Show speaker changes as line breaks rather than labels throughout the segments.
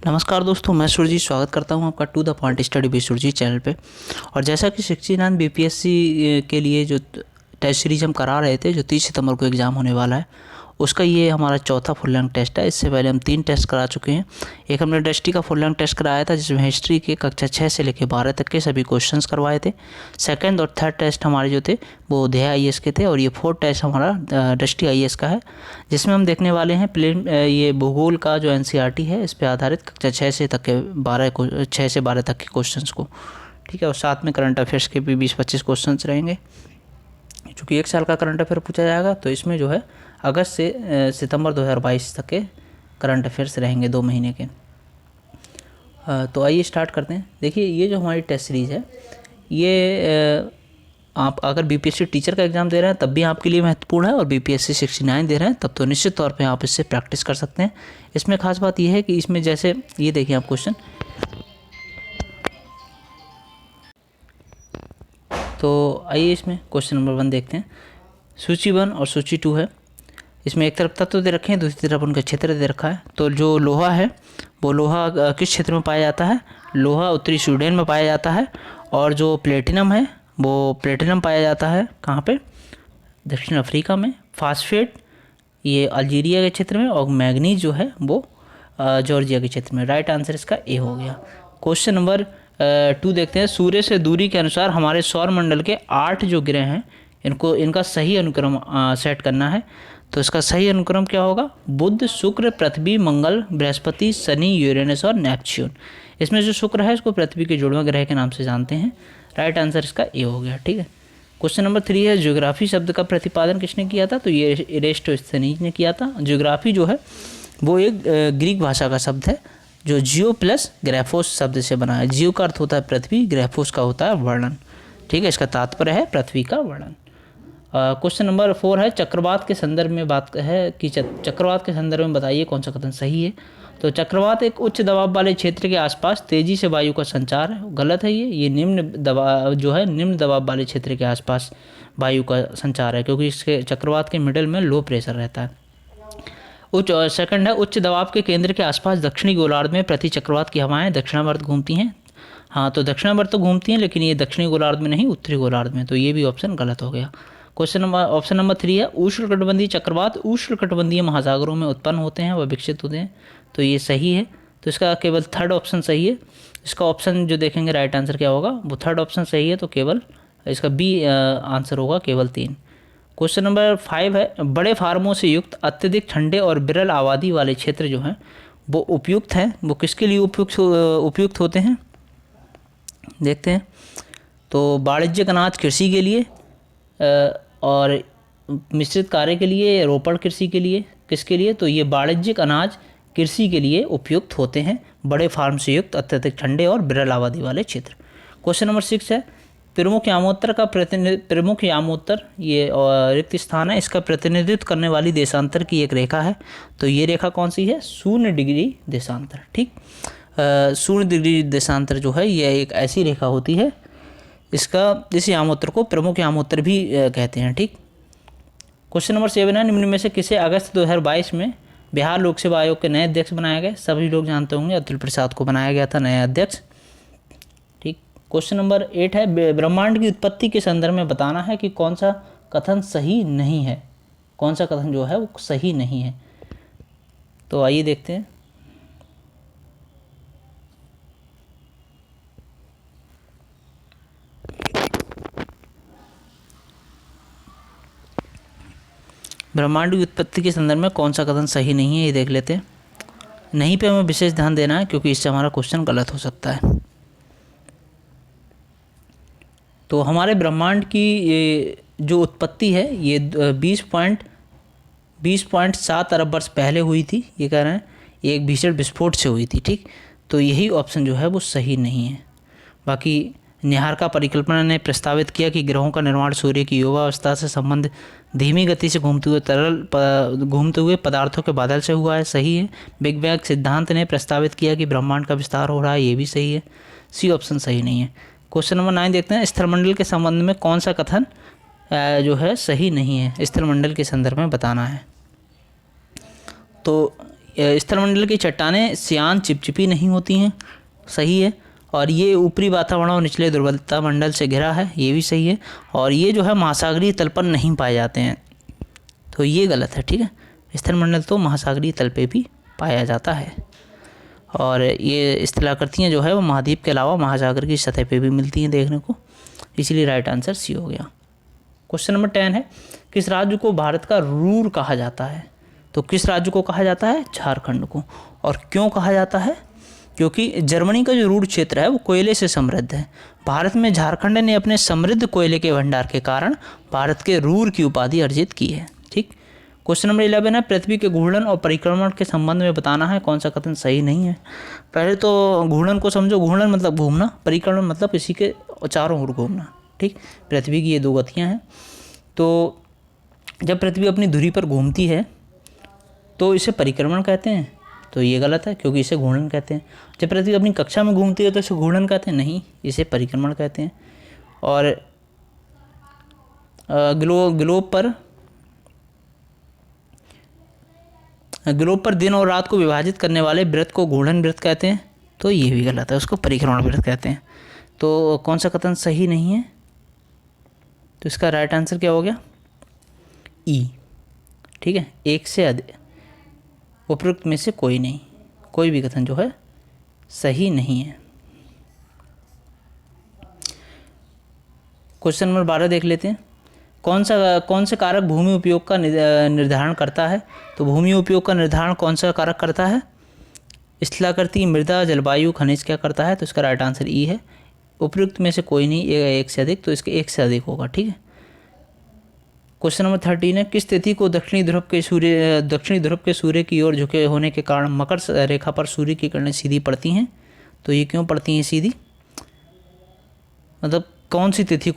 नमस्कार दोस्तों, मैं सुरजीत स्वागत करता हूं आपका to the point study with Surjit channel पे। और जैसा कि 69 बीपीएससी के लिए जो टेस्ट सीरीज हम करा रहे थे, जो 30 सितंबर को एग्ज़ाम होने वाला है, उसका ये हमारा चौथा फुल लेंथ टेस्ट है। इससे पहले हम 3 टेस्ट करा चुके हैं। एक हमने दृष्टि का फुल लेंथ टेस्ट कराया था, जिसमें हिस्ट्री के कक्षा 6 से लेकर 12 तक के सभी क्वेश्चंस करवाए थे। सेकंड और थर्ड टेस्ट हमारे जो थे वो अध्याय आईएएस के थे, और ये फोर्थ टेस्ट हमारा दृष्टि आईएएस का है, जिसमें हम देखने वाले हैं ये भूगोल का जो एनसीईआरटी है, इस पर आधारित कक्षा 6 से 12 तक के क्वेश्चंस को। ठीक है, और साथ में करंट अफेयर्स के भी 20-25 क्वेश्चन रहेंगे। चूँकि 1 साल का करंट अफेयर पूछा जाएगा, तो इसमें जो है अगस्त से सितंबर 2022 तक के करंट अफेयर्स रहेंगे 2 महीने के। तो आइए स्टार्ट करते हैं। देखिए, ये जो हमारी टेस्ट सीरीज़ है, ये आप अगर बीपीएससी टीचर का एग्ज़ाम दे रहे हैं तब भी आपके लिए महत्वपूर्ण है, और बीपीएससी 69 दे रहे हैं तब तो निश्चित तौर पे आप इससे प्रैक्टिस कर सकते हैं। इसमें खास बात यह है कि इसमें जैसे ये देखिए आप क्वेश्चन, तो आइए इसमें क्वेश्चन नंबर 1 देखते हैं। सूची 1 और सूची 2 है। इसमें एक तरफ तत्व दे रखे हैं, दूसरी तरफ उनका क्षेत्र दे रखा है। तो जो लोहा है वो लोहा किस क्षेत्र में पाया जाता है? लोहा उत्तरी स्वीडन में पाया जाता है। और जो प्लेटिनम है वो प्लेटिनम पाया जाता है कहाँ पे? दक्षिण अफ्रीका में। फास्फेट ये अल्जीरिया के क्षेत्र में, और मैग्नीज जो है वो जॉर्जिया के क्षेत्र में। राइट आंसर इसका ए हो गया। क्वेश्चन नंबर 2 देखते हैं। सूर्य से दूरी के अनुसार हमारे सौर मंडल के 8 जो ग्रह हैं, इनका सही अनुक्रम सेट करना है। तो इसका सही अनुक्रम क्या होगा? बुध, शुक्र, पृथ्वी, मंगल, बृहस्पति, शनि, यूरेनस और नेपच्यून। इसमें जो शुक्र है इसको पृथ्वी के जुड़वां ग्रह के नाम से जानते हैं। राइट आंसर इसका ए हो गया। ठीक है। क्वेश्चन नंबर 3 है, ज्योग्राफी शब्द का प्रतिपादन किसने किया था? तो ये एरिस्टोस्थेनीज ने किया था। ज्योग्राफी जो है वो एक ग्रीक भाषा का शब्द है, जो जियो प्लस ग्राफोस शब्द से बना है। जियो का अर्थ होता है पृथ्वी, ग्राफोस का होता है वर्णन। ठीक है, इसका तात्पर्य है पृथ्वी का वर्णन। क्वेश्चन नंबर 4 है, चक्रवात के संदर्भ में बात है कि चक्रवात के संदर्भ में बताइए कौन सा कथन सही है। तो चक्रवात एक उच्च दबाव वाले क्षेत्र के आसपास तेजी से वायु का संचार है। गलत है ये निम्न दबाव जो है, निम्न दबाव वाले क्षेत्र के आसपास वायु का संचार है, क्योंकि इसके चक्रवात के मिडल में लो प्रेशर रहता है। सेकंड है, उच्च दबाव के केंद्र के आसपास दक्षिणी गोलार्ध में प्रति चक्रवात की हवाएं दक्षिणावर्त घूमती हैं। हाँ, तो दक्षिणावर्त तो घूमती हैं, लेकिन ये दक्षिणी गोलार्ध में नहीं, उत्तरी गोलार्ध में। तो ये भी ऑप्शन गलत हो गया। ऑप्शन नंबर 3 है, उष्णकटिबंधीय चक्रवात उष्णकटिबंधीय महासागरों में उत्पन्न होते हैं व विकसित होते हैं। तो ये सही है। तो इसका केवल थर्ड ऑप्शन सही है। इसका ऑप्शन जो देखेंगे राइट आंसर क्या होगा, वो थर्ड ऑप्शन सही है। तो केवल इसका बी आंसर होगा, केवल 3। क्वेश्चन नंबर 5 है, बड़े फार्मों से युक्त अत्यधिक ठंडे और विरल आबादी वाले क्षेत्र जो हैं वो उपयुक्त हैं। वो किसके लिए उपयुक्त होते हैं, देखते हैं। तो वाणिज्यिक अनाज कृषि के लिए, और मिश्रित कार्य के लिए, रोपण कृषि के लिए, किसके लिए? तो ये वाणिज्यिक अनाज कृषि के लिए उपयुक्त होते हैं बड़े फार्म से युक्त अत्यधिक ठंडे और विरल आबादी वाले क्षेत्र। क्वेश्चन नंबर 6 है, प्रमुख यामोत्तर ये रिक्त स्थान है, इसका प्रतिनिधित्व करने वाली देशांतर की एक रेखा है। तो ये रेखा कौन सी है? 0 डिग्री देशांतर। ठीक, 0 डिग्री देशांतर जो है ये एक ऐसी रेखा होती है, इस यामोत्तर को प्रमुख यामोत्तर भी कहते हैं। ठीक। क्वेश्चन नंबर 7 है, निम्न में से किसे अगस्त 2022 में बिहार लोक सेवा आयोग के नए अध्यक्ष बनाया गया? सभी लोग जानते होंगे, अतुल प्रसाद को बनाया गया था नया अध्यक्ष। ठीक। क्वेश्चन नंबर 8 है, ब्रह्मांड की उत्पत्ति के संदर्भ में बताना है कि कौन सा कथन सही नहीं है। कौन सा कथन जो है वो सही नहीं है। तो आइए देखते हैं। ब्रह्मांड की उत्पत्ति के संदर्भ में कौन सा कथन सही नहीं है, ये देख लेते हैं। नहीं पे हमें विशेष ध्यान देना है, क्योंकि इससे हमारा क्वेश्चन गलत हो सकता है। तो हमारे ब्रह्मांड की ये जो उत्पत्ति है ये 20.7 अरब वर्ष पहले हुई थी। ये कह रहे हैं एक भीषण विस्फोट से हुई थी। ठीक। तो यही ऑप्शन जो है वो सही नहीं है। बाकी निहारिका परिकल्पना ने प्रस्तावित किया कि ग्रहों का निर्माण सूर्य की युवावस्था से संबंध धीमी गति से घूमते हुए पदार्थों के बादल से हुआ है। सही है। बिग बैंग सिद्धांत ने प्रस्तावित किया कि ब्रह्मांड का विस्तार हो रहा है। ये भी सही है। सी ऑप्शन सही नहीं है। क्वेश्चन नंबर 9 देखते हैं, स्थलमंडल के संबंध में कौन सा कथन जो है सही नहीं है, स्थलमंडल के संदर्भ में बताना है। तो स्थलमंडल की चट्टानें सियान चिपचिपी नहीं होती हैं, सही है। और ये ऊपरी वातावरण और निचले ध्रुवता मंडल से घिरा है, ये भी सही है। और ये जो है महासागरीय तल पर नहीं पाए जाते हैं, तो ये गलत है, ठीक है। स्थलमंडल तो महासागरीय तल पे भी पाया जाता है। और ये स्थलाकृतियाँ जो है वो महाद्वीप के अलावा महासागर की सतह पे भी मिलती हैं देखने को, इसीलिए राइट आंसर सी हो गया। क्वेश्चन नंबर 10 है, किस राज्य को भारत का रूर कहा जाता है? तो किस राज्य को कहा जाता है? झारखंड को। और क्यों कहा जाता है? क्योंकि जर्मनी का जो रूर क्षेत्र है वो कोयले से समृद्ध है। भारत में झारखंड ने अपने समृद्ध कोयले के भंडार के कारण भारत के रूर की उपाधि अर्जित की है, ठीक। क्वेश्चन नंबर 11 है, पृथ्वी के घूर्णन और परिक्रमण के संबंध में बताना है, कौन सा कथन सही नहीं है? पहले तो घूर्णन को समझो, घूर्णन मतलब घूमना, परिक्रमण मतलब किसी के चारों ओर घूमना, ठीक। पृथ्वी की ये दो गतियाँ हैं। तो जब पृथ्वी अपनी धुरी पर घूमती है तो इसे परिक्रमण कहते हैं, तो ये गलत है क्योंकि इसे घूर्णन कहते हैं। जब पृथ्वी अपनी कक्षा में घूमती है तो इसे घूर्णन कहते हैं, नहीं, इसे परिक्रमण कहते हैं। और ग्लोब पर दिन और रात को विभाजित करने वाले वृत्त को घूर्णन वृत्त कहते हैं, तो ये भी गलत है, उसको परिक्रमण वृत्त कहते हैं। तो कौन सा कथन सही नहीं है? तो इसका राइट आंसर क्या हो गया? ई, ठीक है। एक से अधिक उपरोक्त में से कोई नहीं, कोई भी कथन जो है सही नहीं है। क्वेश्चन नंबर 12 देख लेते हैं, कौन से कारक भूमि उपयोग का निर्धारण करता है? तो भूमि उपयोग का निर्धारण कौन सा कारक करता है? स्थलाकृति, मृदा, जलवायु, खनिज क्या करता है? तो इसका राइट आंसर ई है। उपयुक्त में से कोई नहीं, एक से अधिक, तो इसके एक से अधिक होगा, ठीक है। क्वेश्चन नंबर 13 है, किस तिथि को दक्षिणी ध्रुव के सूर्य की ओर झुके होने के कारण मकर रेखा पर सूर्य की किरणें सीधी पड़ती हैं? तो ये क्यों पड़ती हैं सीधी? मतलब कौन सी तिथि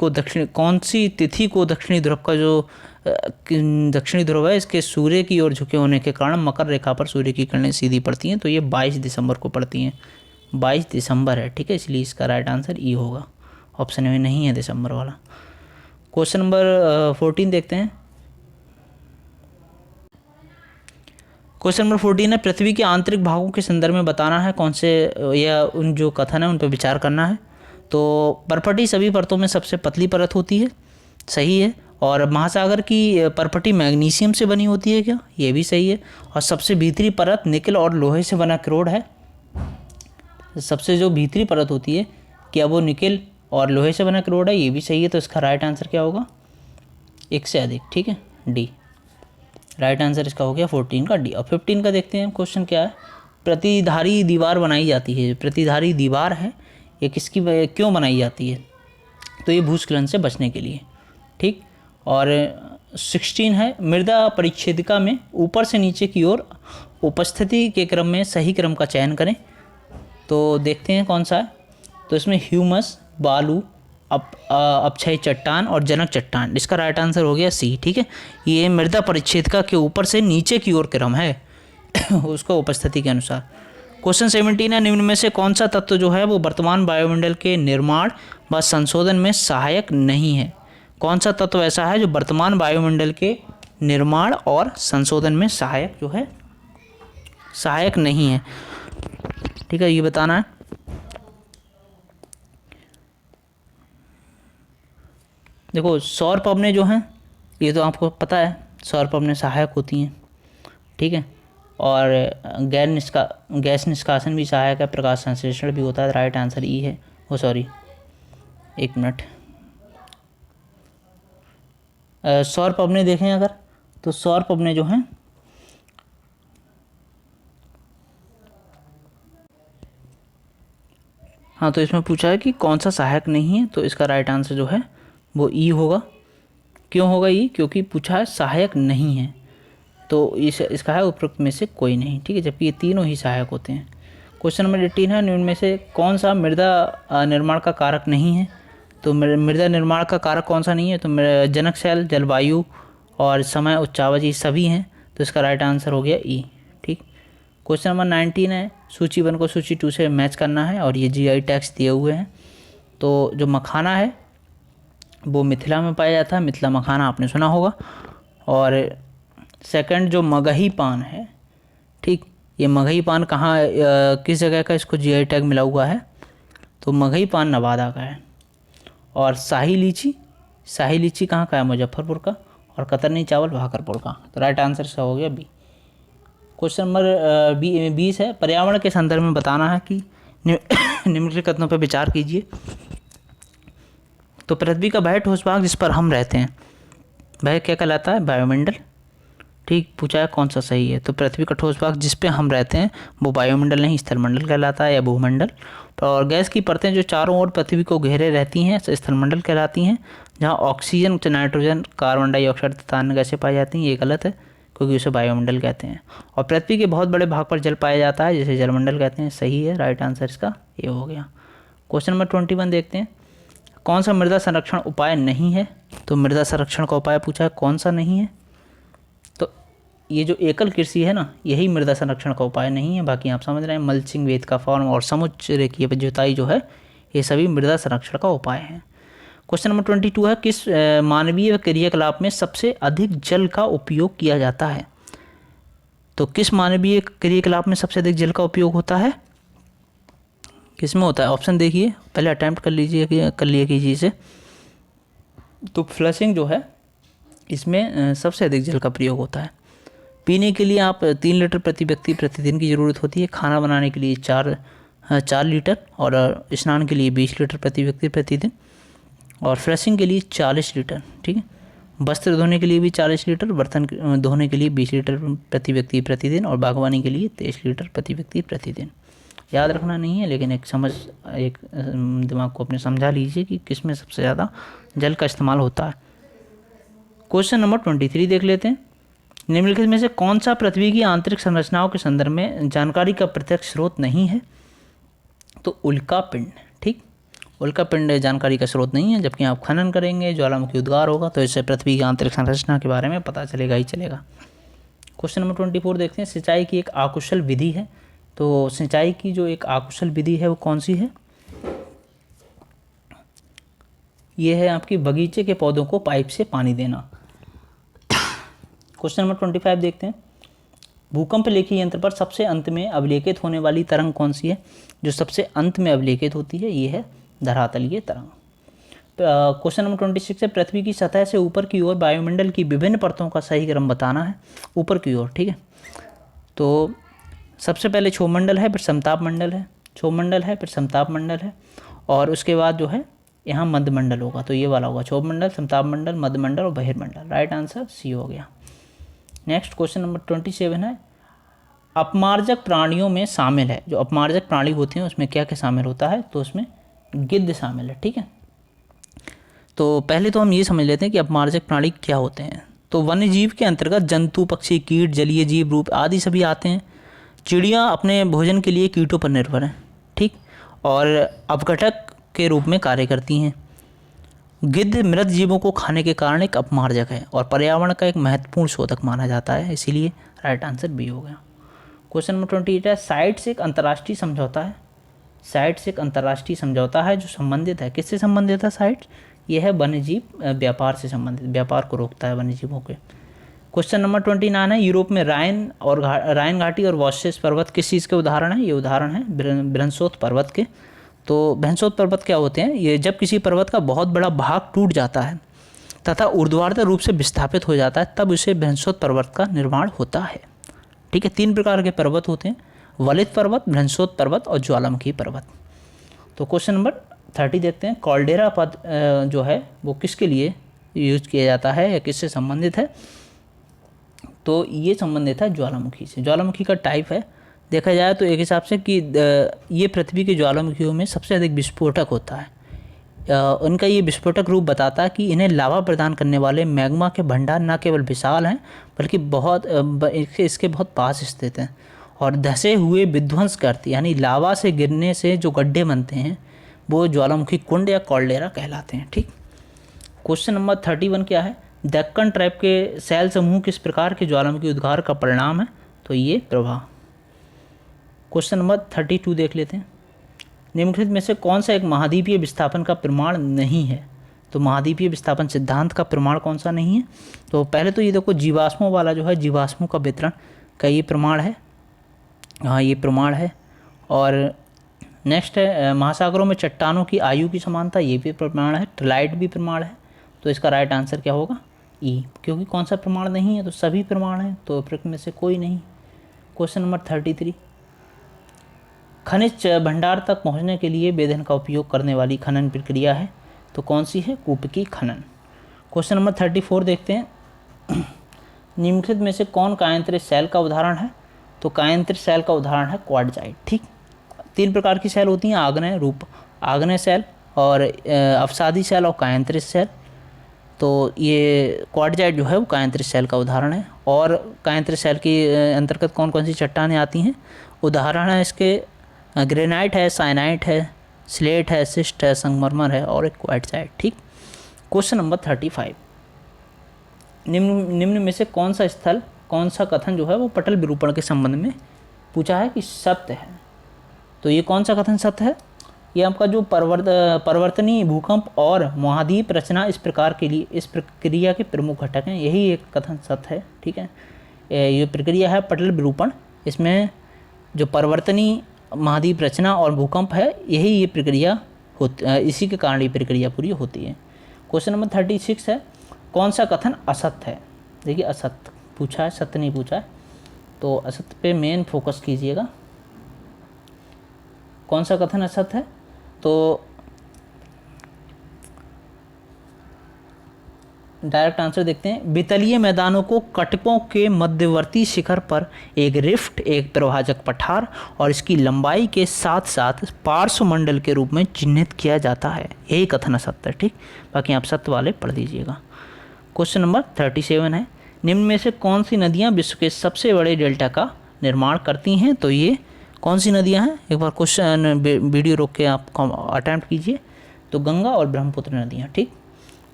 को दक्षिणी ध्रुव का जो दक्षिणी ध्रुव है इसके सूर्य की ओर झुके होने के कारण मकर रेखा पर सूर्य की किरणें सीधी पड़ती हैं? तो ये 22 दिसंबर को पड़ती हैं, 22 दिसंबर है, ठीक है, इसलिए इसका राइट आंसर ई होगा, ऑप्शन में नहीं है दिसंबर वाला। क्वेश्चन नंबर 14 देखते हैं। क्वेश्चन नंबर 14 है, पृथ्वी के आंतरिक भागों के संदर्भ में बताना है, कौन से या उन जो कथन है उन पर विचार करना है। तो परपटी सभी परतों में सबसे पतली परत होती है, सही है। और महासागर की परपटी मैग्नीशियम से बनी होती है क्या? ये भी सही है। और सबसे भीतरी परत निकल और लोहे से बना क्रोड है। सबसे जो भीतरी परत होती है क्या वो निकल और लोहे से बना क्रोड है? ये भी सही है। तो इसका राइट आंसर क्या होगा? एक से अधिक, ठीक है, डी। राइट आंसर इसका हो गया 14 का डी। अब 15 का देखते हैं क्वेश्चन क्या है। प्रतिधारी दीवार बनाई जाती है, प्रतिधारी दीवार है ये किसकी क्यों बनाई जाती है? तो ये भूस्खलन से बचने के लिए, ठीक। और 16 है, मृदा परिच्छेदिका में ऊपर से नीचे की ओर उपस्थिति के क्रम में सही क्रम का चयन करें। तो देखते हैं कौन सा है। तो इसमें ह्यूमस, बालू, अपक्षय चट्टान और जनक चट्टान, इसका राइट आंसर हो गया सी, ठीक है। ये मृदा परिच्छेदिका के ऊपर से नीचे की ओर क्रम है उसको उपस्थिति के अनुसार। क्वेश्चन 17 है, निम्न में से कौन सा तत्व जो है वो वर्तमान वायुमंडल के निर्माण व संशोधन में सहायक नहीं है? कौन सा तत्व ऐसा है जो वर्तमान वायुमंडल के निर्माण और संशोधन में सहायक नहीं है, ठीक है, ये बताना है। देखो सौर पवनें जो हैं ये तो आपको पता है, सौर पवनें सहायक होती हैं, ठीक है। और गैस निष्कासन भी सहायक है, प्रकाश संश्लेषण भी होता है। राइट आंसर ई है। एक मिनट, सौर पवनें देखें अगर, तो सौर पवनें जो हैं हाँ, तो इसमें पूछा है कि कौन सा सहायक नहीं है, तो इसका राइट आंसर जो है वो ई होगा। क्यों होगा ई? क्योंकि पूछा है सहायक नहीं है, तो इसका है उपरोक्त में से कोई नहीं, ठीक है, जबकि ये तीनों ही सहायक होते हैं। क्वेश्चन नंबर 18 है, इनमें से कौन सा मृदा निर्माण का कारक नहीं है? तो मृदा निर्माण का कारक कौन सा नहीं है? तो जनक शैल, जलवायु और समय, उच्चावच, ये सभी हैं, तो इसका राइट आंसर हो गया ई, ठीक। क्वेश्चन नंबर 19 है, सूची 1 को सूची 2 से मैच करना है और ये GI टैक्स दिए हुए हैं। तो जो मखाना है वो मिथिला में पाया जाता है, मिथिला मखाना आपने सुना होगा। और सेकंड जो मगही पान है, ठीक, ये मगही पान कहाँ किस जगह का इसको जीआई टैग मिला हुआ है? तो मगही पान नवादा का है। और शाही लीची कहाँ का है? मुजफ्फरपुर का। और कतरनी चावल भागलपुर का। तो राइट आंसर इसका हो गया बी। क्वेश्चन नंबर 20 है, पर्यावरण के संदर्भ में बताना है कि निम्नलिखित कथनों पर विचार कीजिए। तो पृथ्वी का वह ठोस भाग जिस पर हम रहते हैं वह क्या कहलाता है? वायुमंडल। ठीक पूछा है कौन सा सही है? तो पृथ्वी का ठोस भाग जिस पे हम रहते हैं वो वायुमंडल नहीं स्थलमंडल कहलाता है या भूमंडल। और गैस की परतें जो चारों ओर पृथ्वी को घेरे रहती हैं स्थलमंडल कहलाती हैं। जहाँ ऑक्सीजन, नाइट्रोजन, कार्बन डाइऑक्साइड तथा अन्य गैसें पाई जाती हैं ये गलत है क्योंकि उसे वायुमंडल कहते हैं। और पृथ्वी के बहुत बड़े भाग पर जल पाया जाता है जिसे जलमंडल कहते हैं। सही है, राइट आंसर इसका ये हो गया। क्वेश्चन नंबर 21 देखते हैं, कौन सा मृदा संरक्षण उपाय नहीं है? तो मृदा संरक्षण का उपाय पूछा है, कौन सा नहीं है? तो ये जो एकल कृषि है ना, यही मृदा संरक्षण का उपाय नहीं है। बाकी आप समझ रहे हैं मल्चिंग, वेद का फॉर्म और समुच्च रेखीय जुताई जो है ये सभी मृदा संरक्षण का उपाय हैं। क्वेश्चन नंबर 22 है, किस मानवीय क्रियाकलाप में सबसे अधिक जल का उपयोग किया जाता है? तो किस मानवीय क्रियाकलाप में सबसे अधिक जल का उपयोग होता है? किस में होता है? ऑप्शन देखिए, पहले अटैम्प्ट कर लिया कीजिए इसे। तो फ्लशिंग जो है इसमें सबसे अधिक जल का प्रयोग होता है। पीने के लिए आप 3 लीटर प्रति व्यक्ति प्रतिदिन की ज़रूरत होती है। खाना बनाने के लिए 4 लीटर और स्नान के लिए 20 लीटर प्रति व्यक्ति प्रतिदिन और फ्लशिंग के लिए 40 लीटर। ठीक है, वस्त्र धोने के लिए भी 40 लीटर, बर्तन धोने के लिए 20 लीटर प्रति व्यक्ति प्रतिदिन और बागवानी के लिए 23 लीटर प्रति व्यक्ति प्रतिदिन। याद रखना नहीं है लेकिन एक दिमाग को अपने समझा लीजिए कि किस में सबसे ज़्यादा जल का इस्तेमाल होता है। क्वेश्चन नंबर 23 देख लेते हैं, निम्नलिखित में से कौन सा पृथ्वी की आंतरिक संरचनाओं के संदर्भ में जानकारी का प्रत्यक्ष स्रोत नहीं है? तो उल्का पिंड। ठीक, उल्का पिंड जानकारी का स्रोत नहीं है, जबकि आप खनन करेंगे, ज्वालामुखी उद्गार होगा तो इससे पृथ्वी की आंतरिक संरचना के बारे में पता चलेगा ही चलेगा। क्वेश्चन नंबर 24 देखते हैं, सिंचाई की एक आकुशल विधि है। तो सिंचाई की जो एक आकुशल विधि है वो कौन सी है? ये है आपकी बगीचे के पौधों को पाइप से पानी देना। क्वेश्चन नंबर 25 देखते हैं, भूकंप लेखी यंत्र पर सबसे अंत में अवलेखित होने वाली तरंग कौन सी है? जो सबसे अंत में अवलेखित होती है ये है धरातलीय तरंग। क्वेश्चन नंबर 26 है, पृथ्वी की सतह से ऊपर की ओर वायुमंडल की विभिन्न परतों का सही क्रम बताना है। ऊपर की ओर, ठीक है, तो सबसे पहले क्षोभ मंडल है, फिर समताप मंडल है, क्षोभ मंडल है, फिर समताप मंडल है और उसके बाद जो है यहाँ मध्य मंडल होगा। तो ये वाला होगा क्षोभ मंडल, समताप मंडल, मध्य मंडल और बहिर्मंडल। राइट आंसर सी हो गया। नेक्स्ट क्वेश्चन नंबर 27 है, अपमार्जक प्राणियों में शामिल है। जो अपमार्जक प्राणी होते हैं उसमें क्या क्या शामिल होता है? तो उसमें गिद्ध शामिल है। ठीक है, तो पहले तो हम ये समझ लेते हैं कि अपमार्जक प्राणी क्या होते हैं। तो वन्य जीव के अंतर्गत जंतु, पक्षी, कीट, जलीय जीव, रूप आदि सभी आते हैं। चिड़िया अपने भोजन के लिए कीटों पर निर्भर हैं, ठीक, और अपघटक के रूप में कार्य करती हैं। गिद्ध मृत जीवों को खाने के कारण एक अपमार्जक है और पर्यावरण का एक महत्वपूर्ण शोधक माना जाता है, इसीलिए राइट आंसर बी हो गया। क्वेश्चन नंबर 28 है, साइट्स एक अंतर्राष्ट्रीय समझौता है। साइट्स एक अंतर्राष्ट्रीय समझौता है जो संबंधित है, किससे संबंधित है? साइट्स ये है वन्य जीव व्यापार से संबंधित, व्यापार को रोकता है वन्य जीवों के। क्वेश्चन नंबर 29 है, यूरोप में राइन घाटी और वॉशेस पर्वत किस चीज़ के उदाहरण है? ये उदाहरण है ब्रहंसोत पर्वत के। तो ब्रहंसोत पर्वत क्या होते हैं? ये जब किसी पर्वत का बहुत बड़ा भाग टूट जाता है तथा ऊर्ध्वाधर रूप से विस्थापित हो जाता है तब उसे ब्रहंसोत पर्वत का निर्माण होता है। ठीक है, 3 प्रकार के पर्वत होते हैं, वलित पर्वत, ब्रहंसोत पर्वत और ज्वालामुखी पर्वत। तो क्वेश्चन नंबर 30 देखते हैं, कॉल्डेरा पद जो है वो किसके लिए यूज किया जाता है या किससे संबंधित है? तो ये संबंधित है ज्वालामुखी से। ज्वालामुखी का टाइप है, देखा जाए तो एक हिसाब से कि ये पृथ्वी के ज्वालामुखियों में सबसे अधिक विस्फोटक होता है। उनका ये विस्फोटक रूप बताता है कि इन्हें लावा प्रदान करने वाले मैग्मा के भंडार न केवल विशाल हैं बल्कि इसके बहुत पास स्थित हैं और धसे हुए विध्वंस करती, यानी लावा से गिरने से जो गड्ढे बनते हैं वो ज्वालामुखी कुंड या कॉल्डेरा कहलाते हैं। ठीक, क्वेश्चन नंबर 31 क्या है? दक्कन ट्रैप के शैल समूह किस प्रकार के ज्वालामुखी उद्गार का परिणाम है? तो ये प्रवाह। क्वेश्चन नंबर 32 देख लेते हैं, निम्नलिखित में से कौन सा एक महाद्वीपीय विस्थापन का प्रमाण नहीं है? तो महाद्वीपीय विस्थापन सिद्धांत का प्रमाण कौन सा नहीं है? तो पहले तो ये देखो जीवाश्मों वाला जो है जीवाश्मों का वितरण का ये प्रमाण है। हाँ ये प्रमाण है। और नेक्स्ट है महासागरों में चट्टानों की आयु की समानता, ये भी प्रमाण है। ट्राइड भी प्रमाण है। तो इसका राइट आंसर क्या होगा? ई, क्योंकि कौन सा प्रमाण नहीं है, तो सभी प्रमाण हैं, तो उपरोक्त में से कोई नहीं। क्वेश्चन नंबर 33, खनिज भंडार तक पहुंचने के लिए बेलन का उपयोग करने वाली खनन प्रक्रिया है, तो कौन सी है? कूपकी खनन। क्वेश्चन नंबर 34 देखते हैं, निम्नलिखित में से कौन कायांतरित सेल का उदाहरण है? तो कायांतरित सेल का उदाहरण है क्वार्टजाइट। ठीक, 3 प्रकार की सेल होती हैं, आग्नेय सेल और अवसादी सेल और कायांतरित सेल। तो ये क्वार्टजाइट जो है वो कायांतरित सेल का उदाहरण है। और कायांतरित सेल के अंतर्गत कौन कौन सी चट्टानें आती हैं? उदाहरण है इसके ग्रेनाइट है, साइनाइट है, स्लेट है, सिस्ट है, संगमरमर है और एक क्वार्टजाइट। ठीक। क्वेश्चन नंबर 35, निम्न में से कौन सा कथन जो है वो पटल विरूपण के संबंध में पूछा है कि सत्य है? तो ये कौन सा कथन सत्य है? ये आपका जो परिवर्तनीय भूकंप और महाद्वीप रचना इस प्रक्रिया के प्रमुख घटक हैं, यही एक कथन सत्य है। ठीक है, ये प्रक्रिया है पटल विरूपण। इसमें जो परिवर्तनीय महाद्वीप रचना और भूकंप है, यही ये प्रक्रिया इसी के कारण ये प्रक्रिया पूरी होती है। क्वेश्चन नंबर 36 है, कौन सा कथन असत्य है? देखिए असत्य पूछा है, सत्य नहीं पूछा है, तो असत्य पे मेन फोकस कीजिएगा। कौन सा कथन असत्य है? तो डायरेक्ट आंसर देखते हैं, वितलीय मैदानों को कटकों के मध्यवर्ती शिखर पर एक रिफ्ट, एक प्रवाहजक पठार और इसकी लंबाई के साथ साथ पार्श्वमंडल के रूप में चिन्हित किया जाता है। यही कथन असत्य है। ठीक, बाकी आप सत्य वाले पढ़ लीजिएगा। क्वेश्चन नंबर 37 है, निम्न में से कौन सी नदियाँ विश्व के सबसे बड़े डेल्टा का निर्माण करती हैं? तो ये कौन सी नदियाँ हैं? एक बार क्वेश्चन वीडियो रोक के आप अटैम्प्ट कीजिए। तो गंगा और ब्रह्मपुत्र नदियाँ। ठीक।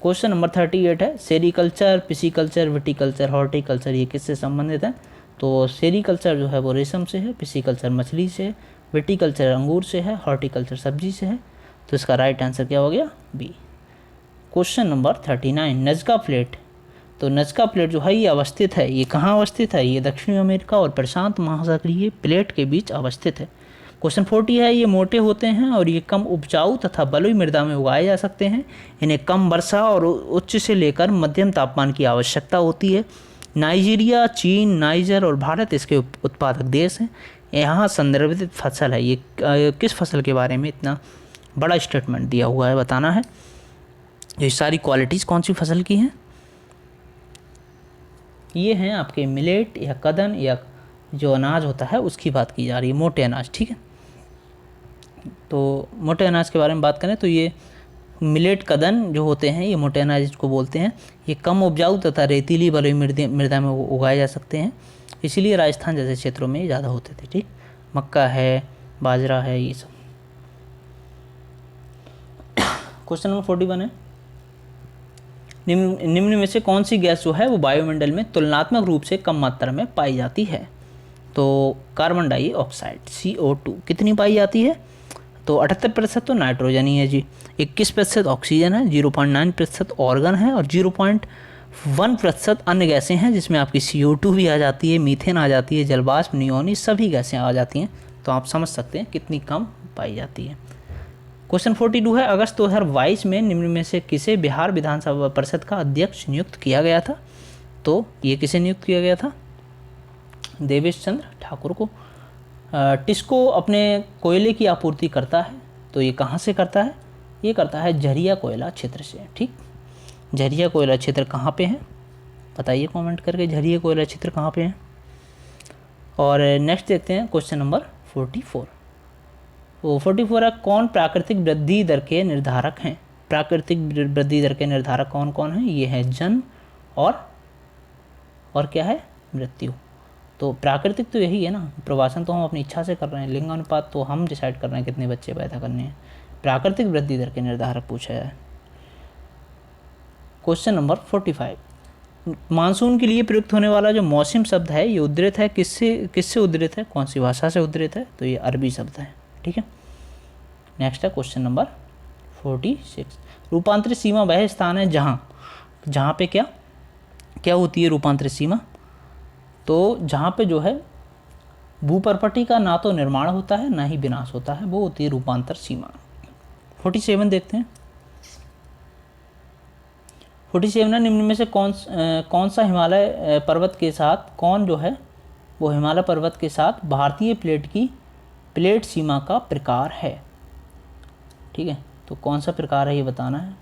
क्वेश्चन नंबर 38 है, सेरीकल्चर, पिसीकल्चर, विटीकल्चर, हॉर्टिकल्चर ये किससे संबंधित है? तो सेरीकल्चर जो है वो रेशम से है, पिसीकल्चर मछली से है, विटीकल्चर अंगूर से है, हॉर्टिकल्चर सब्जी से है। तो इसका राइट आंसर क्या हो गया? B. Question number 39, Nazca plate. तो नज़का प्लेट जो है ये अवस्थित है, ये कहाँ अवस्थित है? ये दक्षिण अमेरिका और प्रशांत महासागरीय प्लेट के बीच अवस्थित है। क्वेश्चन 40 है, ये मोटे होते हैं और ये कम उपजाऊ तथा बलुई मृदा में उगाए जा सकते हैं। इन्हें कम वर्षा और उच्च से लेकर मध्यम तापमान की आवश्यकता होती है। नाइजीरिया, चीन, नाइजर और भारत इसके उत्पादक देश हैं। यहाँ संदर्भित फसल है, ये किस फसल के बारे में इतना बड़ा स्टेटमेंट दिया हुआ है बताना है। ये सारी क्वालिटीज़ कौन सी फसल की हैं? ये हैं आपके मिलेट या कदन या जो अनाज होता है उसकी बात की जा रही है, मोटे अनाज। ठीक है, तो मोटे अनाज के बारे में बात करें तो ये मिलेट, कदन जो होते हैं ये मोटे अनाज इसको बोलते हैं। ये कम उपजाऊ तथा रेतीली बलुई मृदा में उगाए जा सकते हैं, इसीलिए राजस्थान जैसे क्षेत्रों में ज़्यादा होते थे। ठीक, मक्का है, बाजरा है, ये सब। क्वेश्चन नंबर 41 है, निम्न में से कौन सी गैस जो है वो वायुमंडल में तुलनात्मक रूप से कम मात्रा में पाई जाती है? तो कार्बन डाइऑक्साइड CO2 कितनी पाई जाती है? तो 78% तो नाइट्रोजन ही है जी, 21% ऑक्सीजन है, 0.9% ऑर्गन है और 0.1% अन्य गैसें हैं, जिसमें आपकी CO2 भी आ जाती है, मीथेन आ जाती है, जलवाष्प, नियोन, सभी गैसें आ जाती हैं। तो आप समझ सकते हैं कितनी कम पाई जाती है। क्वेश्चन 42 है, अगस्त 2022 में निम्न में से किसे बिहार विधानसभा परिषद का अध्यक्ष नियुक्त किया गया था? तो ये किसे नियुक्त किया गया था? देवेश चंद्र ठाकुर को। टिस्को अपने कोयले की आपूर्ति करता है, तो ये कहाँ से करता है? ये करता है झरिया कोयला क्षेत्र से। ठीक, झरिया कोयला क्षेत्र कहाँ पे है? बताइए कमेंट करके, झरिया कोयला क्षेत्र कहाँ पे है। और नेक्स्ट देखते हैं क्वेश्चन नंबर 44। तो 44 है, कौन प्राकृतिक वृद्धि दर के निर्धारक हैं? प्राकृतिक वृद्धि दर के निर्धारक कौन कौन हैं? ये है जन्म और क्या है? मृत्यु। तो प्राकृतिक तो यही है ना, प्रवासन तो हम अपनी इच्छा से कर रहे हैं, लिंगानुपात तो हम डिसाइड कर रहे हैं कितने बच्चे पैदा करने हैं। प्राकृतिक वृद्धि दर के निर्धारक पूछा है। क्वेश्चन नंबर 45, मानसून के लिए प्रयुक्त होने वाला जो मौसम शब्द है ये उद्धृत है किससे उद्धृत है? कौन सी भाषा से उद्धृत है? तो ये अरबी शब्द है। ठीक है, नेक्स्ट है क्वेश्चन नंबर 46, रूपांतरित सीमा वह स्थान है जहाँ पे क्या होती है रूपांतरित सीमा? तो जहाँ पे जो है भूपर्पटी का ना तो निर्माण होता है ना ही विनाश होता है, वो होती है रूपांतर सीमा। 47 देखते हैं। 47 है, निम्न में से कौन सा हिमालय पर्वत के साथ, कौन जो है वो हिमालय पर्वत के साथ भारतीय प्लेट सीमा का प्रकार है। ठीक है, तो कौन सा प्रकार है ये बताना है।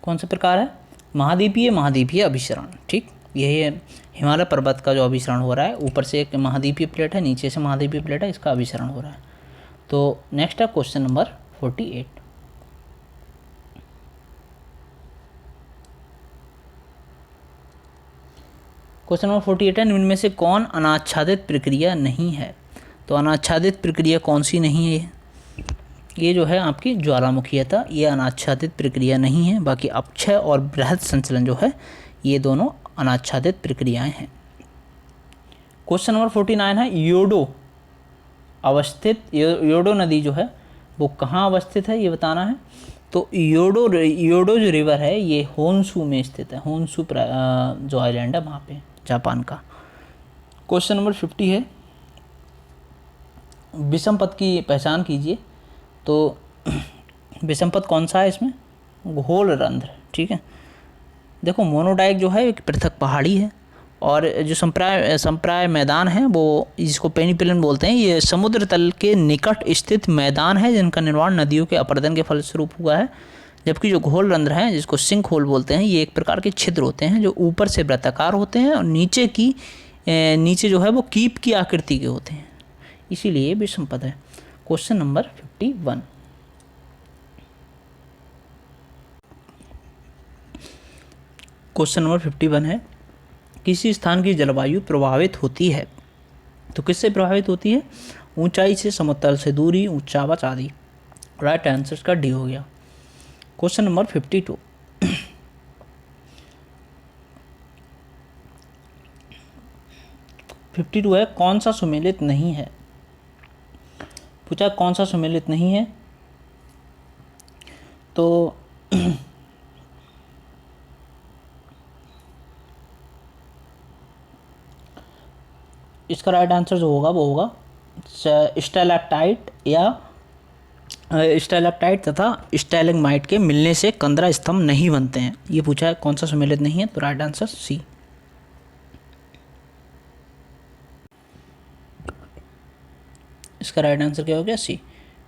कौन सा प्रकार है? महाद्वीपीय अभिसरण। ठीक, यही है हिमालय पर्वत का जो अभिसरण हो रहा है, ऊपर से एक महाद्वीपीय प्लेट है, नीचे से महाद्वीपीय प्लेट है, इसका अभिसरण हो रहा है। तो नेक्स्ट है क्वेश्चन नंबर 48। क्वेश्चन नंबर 48 है, निम्न में से कौन अनाच्छादित प्रक्रिया नहीं है। तो अनाच्छादित प्रक्रिया कौन सी नहीं है? ये जो है आपकी ज्वालामुखीयता, ये अनाच्छादित प्रक्रिया नहीं है। बाकी अपक्षय और बृहद संचलन जो है ये दोनों अनाच्छादित प्रक्रियाएं हैं। क्वेश्चन नंबर 49 है, योडो नदी जो है वो कहाँ अवस्थित है ये बताना है। तो योडो जो रिवर है ये होन्शू में स्थित है। होन्शू जो आइलैंड है वहाँ पे, जापान का। क्वेश्चन नंबर 50 है, विषम पद की पहचान कीजिए। तो विषम पद कौन सा है इसमें? घोल रंध्र। ठीक है, देखो मोनोडाइक जो है एक पृथक पहाड़ी है, और जो संप्राय मैदान है वो जिसको पेनिपिलन बोलते हैं, ये समुद्र तल के निकट स्थित मैदान है जिनका निर्माण नदियों के अपरदन के फलस्वरूप हुआ है। जबकि जो घोल रंध्र हैं जिसको सिंक होल बोलते हैं, ये एक प्रकार के छिद्र होते हैं जो ऊपर से वृत्ताकार होते हैं और नीचे जो है वो कीप की आकृति के होते हैं, इसीलिए विषम पद है। Question number 51। क्वेश्चन नंबर 51 है, किसी स्थान की जलवायु प्रभावित होती है। तो किससे प्रभावित होती है? ऊंचाई से, समतल से दूरी, ऊंचावाच आदि। राइट आंसर का डी हो गया। Question number 52। है, कौन सा सुमेलित नहीं है। पूछा कौन सा सुमेलित नहीं है, तो इसका राइट आंसर जो होगा वो होगा स्टैलेक्टाइट तथा स्टैलेग्माइट के मिलने से कंदरा स्तंभ नहीं बनते हैं। ये पूछा है कौन सा सुमेलित नहीं है, तो राइट आंसर सी। इसका राइट आंसर क्या हो गया? सी।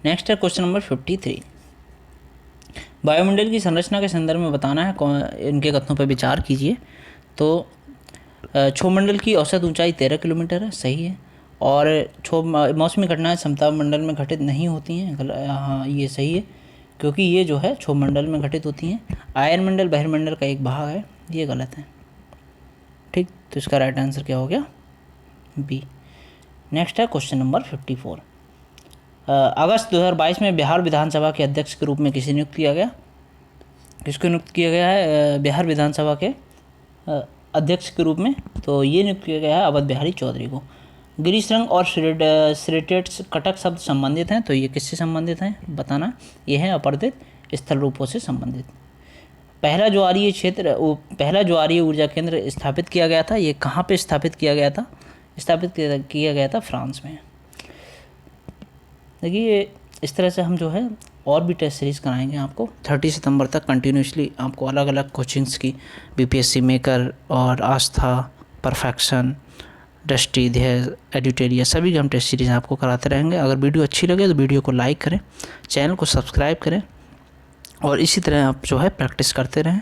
नेक्स्ट है क्वेश्चन नंबर 53। वायुमंडल की संरचना के संदर्भ में बताना है, इनके कथनों पर विचार कीजिए। तो क्षोभमंडल की औसत ऊंचाई 13 किलोमीटर है, सही है। और मौसमी घटनाएं समताप मंडल में घटित नहीं होती हैं, हाँ ये सही है, क्योंकि ये जो है क्षोभमंडल में घटित होती हैं। आयनमंडल बहिर्मंडल का एक भाग है, ये गलत है। ठीक, तो इसका राइट आंसर क्या हो गया? बी। नेक्स्ट है क्वेश्चन नंबर 54। अगस्त 2022 में बिहार विधानसभा के अध्यक्ष के रूप में किसे नियुक्त किया गया? किसको नियुक्त किया गया है बिहार विधानसभा के अध्यक्ष के रूप में? तो ये नियुक्त किया गया है अवध बिहारी चौधरी को। गिरीशरंग और श्रेटेट्स कटक शब्द संबंधित हैं, तो ये किससे संबंधित हैं बताना। ये है अपरदित स्थल रूपों से संबंधित। पहला ज्वारीय ऊर्जा केंद्र स्थापित किया गया था, ये कहाँ पे स्थापित किया गया था? किया गया था फ्रांस में। देखिए इस तरह से हम जो है और भी टेस्ट सीरीज़ कराएंगे आपको 30 सितंबर तक कंटिन्यूसली। आपको अलग अलग कोचिंग्स की बीपीएससी मेकर और आस्था, परफेक्शन, दृष्टि, ध्येय, एडिटेरिया सभी की हम टेस्ट सीरीज़ आपको कराते रहेंगे। अगर वीडियो अच्छी लगे तो वीडियो को लाइक करें, चैनल को सब्सक्राइब करें और इसी तरह आप जो है प्रैक्टिस करते रहें।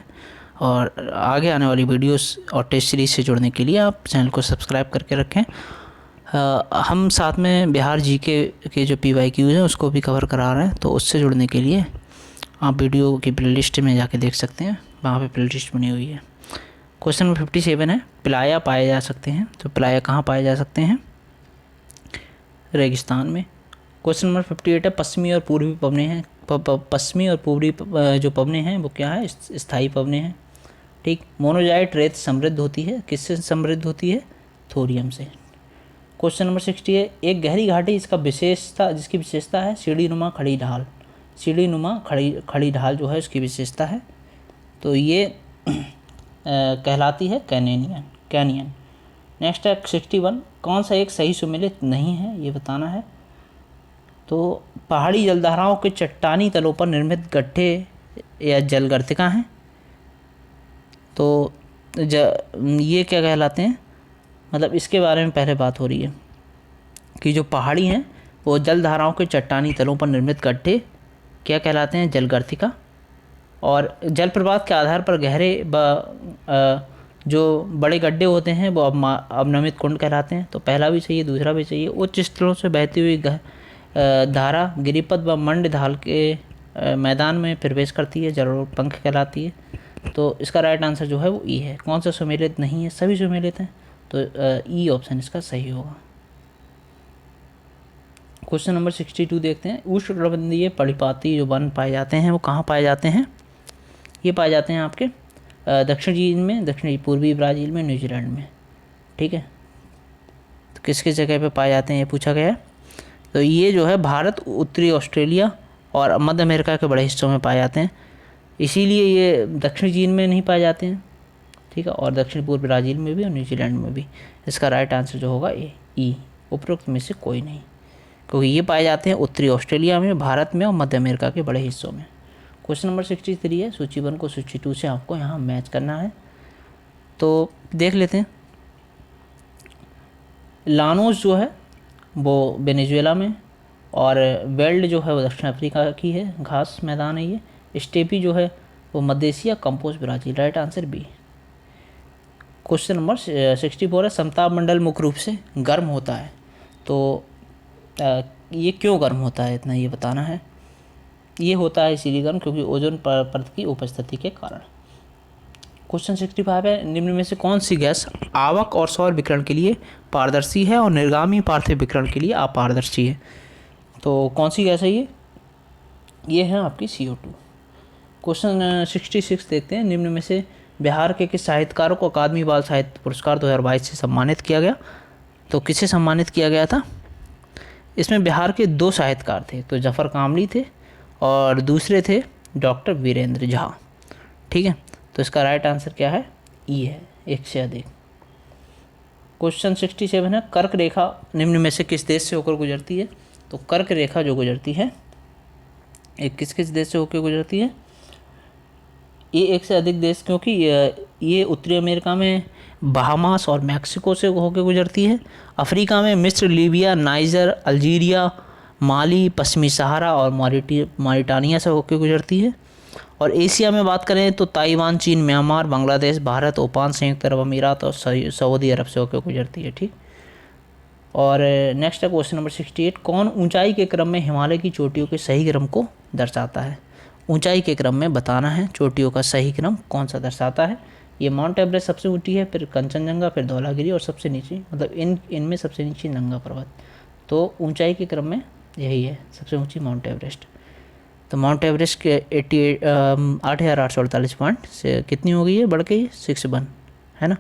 और आगे आने वाली वीडियोस और टेस्ट सीरीज़ से जुड़ने के लिए आप चैनल को सब्सक्राइब करके रखें। हम साथ में बिहार जीके के जो PYQs हैं उसको भी कवर करा रहे हैं, तो उससे जुड़ने के लिए आप वीडियो की प्लेलिस्ट में जाके देख सकते हैं, वहाँ पे प्लेलिस्ट बनी हुई है। क्वेश्चन नंबर 57 है, पिलाया पाए जा सकते हैं। तो पिलाया कहाँ पाए जा सकते हैं? रेगिस्तान में। क्वेश्चन नंबर 58 है, पश्चिमी और पूर्वी पवने हैं। पश्चिमी और पूर्वी जो पवने हैं वो क्या है? स्थायी पवने हैं। ठीक, मोनोजाइट रेत समृद्ध होती है, किससे समृद्ध होती है? थोरियम से। क्वेश्चन नंबर 60 है, एक गहरी घाटी जिसकी विशेषता है सीढ़ीनुमा खड़ी ढाल। सीढ़ीनुमा खड़ी ढाल जो है उसकी विशेषता है, तो ये कहलाती है कैनियन। नेक्स्ट है 61, कौन सा एक सही सुमेलित नहीं है, ये बताना है। तो पहाड़ी जलधाराओं के चट्टानी तलों पर निर्मित गड्ढे या जलगर्तिका हैं। तो ये क्या कहलाते हैं, मतलब इसके बारे में पहले बात हो रही है कि जो पहाड़ी हैं वो जलधाराओं के चट्टानी तलों पर निर्मित गड्ढे क्या कहलाते हैं, जलगर्तिका। और जलप्रपात के आधार पर गहरे जो बड़े गड्ढे होते हैं वो अवनमित कुंड कहलाते हैं। तो पहला भी चाहिए, दूसरा भी चाहिए। उच्च स्थलों से बहती हुई धारा गिरिपथ व मंड ढाल के मैदान में प्रवेश करती है, जलोढ़ कहलाती है। तो इसका राइट आंसर जो है वो ई है। कौन सा सुमेलित नहीं है, सभी सुमेलित हैं, तो ई ऑप्शन इसका सही होगा। क्वेश्चन नंबर 62 देखते हैं। उष्णकटिबंधीय पर्णपाती जो वन पाए जाते हैं वो कहाँ पाए जाते हैं, ये पाए जाते हैं आपके दक्षिण चीन में, दक्षिणी पूर्वी ब्राज़ील में, न्यूजीलैंड में। ठीक है, तो किस किस जगह पे पाए जाते हैं ये पूछा गया है। तो ये जो है भारत, उत्तरी ऑस्ट्रेलिया और मध्य अमेरिका के बड़े हिस्सों में पाए जाते हैं, इसीलिए ये दक्षिण चीन में नहीं पाए जाते हैं। ठीक है, और दक्षिण पूर्व ब्राज़ील में भी और न्यूजीलैंड में भी। इसका राइट आंसर जो होगा ए, ई, उपरोक्त में से कोई नहीं, क्योंकि ये पाए जाते हैं उत्तरी ऑस्ट्रेलिया में, भारत में और मध्य अमेरिका के बड़े हिस्सों में। क्वेश्चन नंबर 63 है। सूची 1 को सूची 2 से आपको यहाँ मैच करना है, तो देख लेते हैं। लानोस जो है वो वेनेजुएला में, और वेल्ड जो है वो दक्षिण अफ्रीका की है, घास मैदान है ये। स्टेपी जो है वो मध्य Asia, campos Brazil. Right answer B. Question number 64 है। समताप मंडल मुख्य रूप से गर्म होता है, तो ये क्यों गर्म होता है, इतना ये बताना है। ये होता है इसीलिए गर्म क्योंकि ओजोन परत की उपस्थिति के कारण। क्वेश्चन 65 है। निम्न में से कौन सी गैस आवक और सौर विकिरण के लिए पारदर्शी है और निर्गामी पार्थिव विकिरण के लिए अपारदर्शी है, तो कौन सी गैस है ये है आपकी CO2। क्वेश्चन 66 देखते हैं। निम्न में से बिहार के किस साहित्यकारों को अकादमी बाल साहित्य पुरस्कार 2022 से सम्मानित किया गया, तो किसे सम्मानित किया गया था। इसमें बिहार के 2 साहित्यकार थे, तो जफ़र कामली थे और दूसरे थे डॉक्टर वीरेंद्र झा। ठीक है, तो इसका राइट आंसर क्या है, ई है, एक से अधिक। क्वेश्चन 67 है। कर्क रेखा निम्न में से किस देश से होकर गुजरती है, तो कर्क रेखा जो गुजरती है एक किस किस देश से होकर गुजरती है, ये एक से अधिक देश, क्योंकि ये उत्तरी अमेरिका में बहामास और मैक्सिको से होकर गुजरती है। अफ्रीका में मिस्र, लीबिया, नाइजर, अल्जीरिया, माली, पश्चिमी सहारा और मॉरिटानिया से होकर गुजरती है। और एशिया में बात करें तो ताइवान, चीन, म्यांमार, बांग्लादेश, भारत, ओमान, संयुक्त अरब अमीरात और सऊदी अरब से होकर गुजरती है। ठीक, और नेक्स्ट है क्वेश्चन नंबर 68। कौन ऊंचाई के क्रम में हिमालय की चोटियों के सही क्रम को दर्शाता है, ऊंचाई के क्रम में बताना है चोटियों का सही क्रम कौन सा दर्शाता है। ये माउंट एवरेस्ट सबसे ऊँची है, फिर कंचनजंगा, फिर धौलागिरी और सबसे नीचे, मतलब इनमें सबसे नीचे नंगा पर्वत। तो ऊंचाई के क्रम में यही है, सबसे ऊंची माउंट एवरेस्ट। तो माउंट एवरेस्ट के 8,848 पॉइंट से कितनी हो गई है, बढ़ के 61 है ना,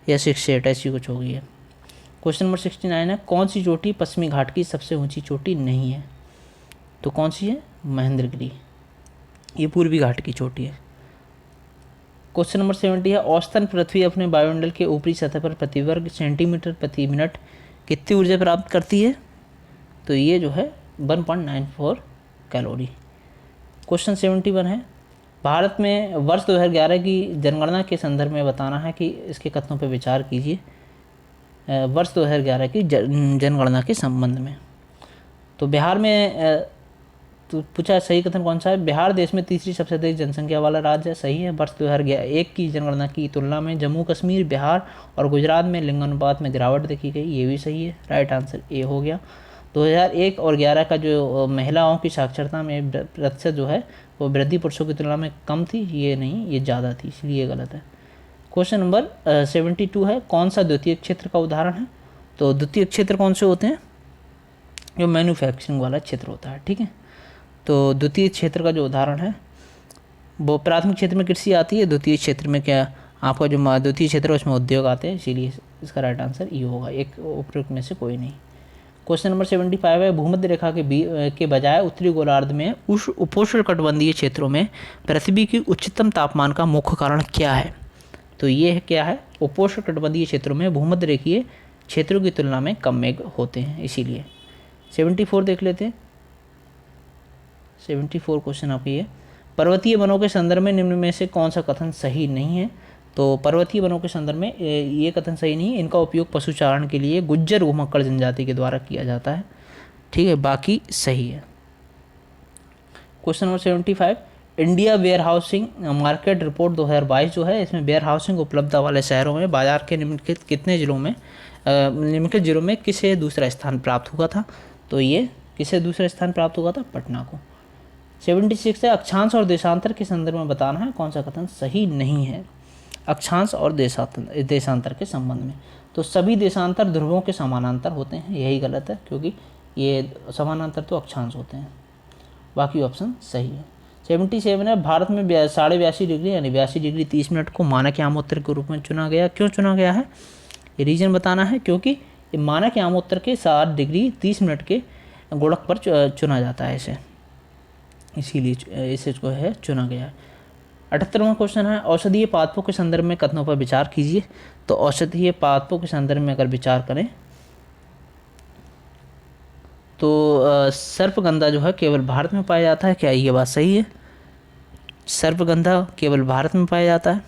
या 68 ऐसी कुछ हो गई है। क्वेश्चन नंबर 69 है। कौन सी चोटी पश्चिमी घाट की सबसे ऊंची चोटी नहीं है, तो कौन सी है, महेंद्रगिरी, ये पूर्वी घाट की चोटी है। क्वेश्चन नंबर 70 है। औसतन पृथ्वी अपने वायुमंडल के ऊपरी सतह पर प्रति वर्ग सेंटीमीटर प्रति मिनट कितनी ऊर्जा प्राप्त करती है, तो ये जो है 1.94 कैलोरी। क्वेश्चन 71 है। भारत में वर्ष 2011 की जनगणना के संदर्भ में बताना है कि इसके कथनों पर विचार कीजिए। वर्ष 2011 की जनगणना के संबंध में, तो बिहार में तो पूछा सही कथन कौन सा है, बिहार देश में तीसरी सबसे अधिक जनसंख्या वाला राज्य है, सही है। वर्ष 2001 की जनगणना की तुलना में जम्मू कश्मीर, बिहार और गुजरात में लिंगानुपात में गिरावट देखी गई, ये भी सही है। राइट आंसर ए हो गया। 2001 और 11 का जो महिलाओं की साक्षरता में प्रतिशत जो है वो वृद्धि पुरुषों की तुलना में कम थी, ये नहीं, ये ज़्यादा थी, इसलिए ये गलत है। क्वेश्चन नंबर 72 है। कौन सा द्वितीय क्षेत्र का उदाहरण है, तो द्वितीय क्षेत्र कौन से होते हैं, जो मैन्युफैक्चरिंग वाला क्षेत्र होता है। ठीक है, तो द्वितीय क्षेत्र का जो उदाहरण है वो प्राथमिक क्षेत्र में कृषि आती है, द्वितीय क्षेत्र में क्या आपका जो द्वितीय क्षेत्र है उसमें उद्योग आते हैं, इसीलिए इसका राइट आंसर ई होगा, एक उपयुक्त में से कोई नहीं। क्वेश्चन नंबर 75 है। भूमध्य रेखा के बजाय उत्तरी गोलार्ध में उपोष्णकटिबंधीय क्षेत्रों में पृथ्वी की उच्चतम तापमान का मुख्य कारण क्या है, तो ये क्या है, उपोष्णकटिबंधीय क्षेत्रों में भूमध्य रेखीय क्षेत्रों की तुलना में कम मेघ होते हैं, इसीलिए। 74 देख लेते हैं। 74 क्वेश्चन आपके ये, पर्वतीय वनों के संदर्भ में निम्न में से कौन सा कथन सही नहीं है? तो पर्वतीय वनों के संदर्भ में ये कथन सही नहीं है, इनका उपयोग पशुचारण के लिए गुज्जर घुमक्कड़ जनजाति के द्वारा किया जाता है, ठीक है, बाकी सही है। Question number 75, India warehousing market report 2022 जो है, इसमें वेयर हाउसिंग उपलब्धता वाले शहरों में बाजार के निम्नलिखित कितने जिलों में निम्नलिखित जिलों में किसे दूसरा स्थान प्राप्त हुआ था? तो ये किसे दूसरा स्थान प्राप्त हुआ था? पटना को। 76 है, अक्षांश और देशांतर के संदर्भ में बताना है कौन सा कथन सही नहीं है? अक्षांश और देशांतर के संबंध में, तो सभी देशांतर ध्रुवों के समानांतर होते हैं, यही गलत है, क्योंकि ये समानांतर तो अक्षांश होते हैं, बाकी ऑप्शन सही है। 77 है, भारत में 82.5 डिग्री यानी 82 डिग्री 30 मिनट को मानक यामोत्तर के रूप में चुना गया। क्यों चुना गया है? ये रीजन बताना है, क्योंकि ये मानक यामोत्तर के 60 डिग्री 30 मिनट के गुणक पर चुना जाता है इसे, इसीलिए इसे जो है चुना गया है। 78वां क्वेश्चन है, औषधीय पादपों के संदर्भ में कथनों पर विचार कीजिए। तो औषधीय पादपों के संदर्भ में अगर विचार करें तो सर्पगंधा जो है केवल भारत में पाया जाता है, क्या ये बात सही है? सर्पगंधा केवल भारत में पाया जाता है।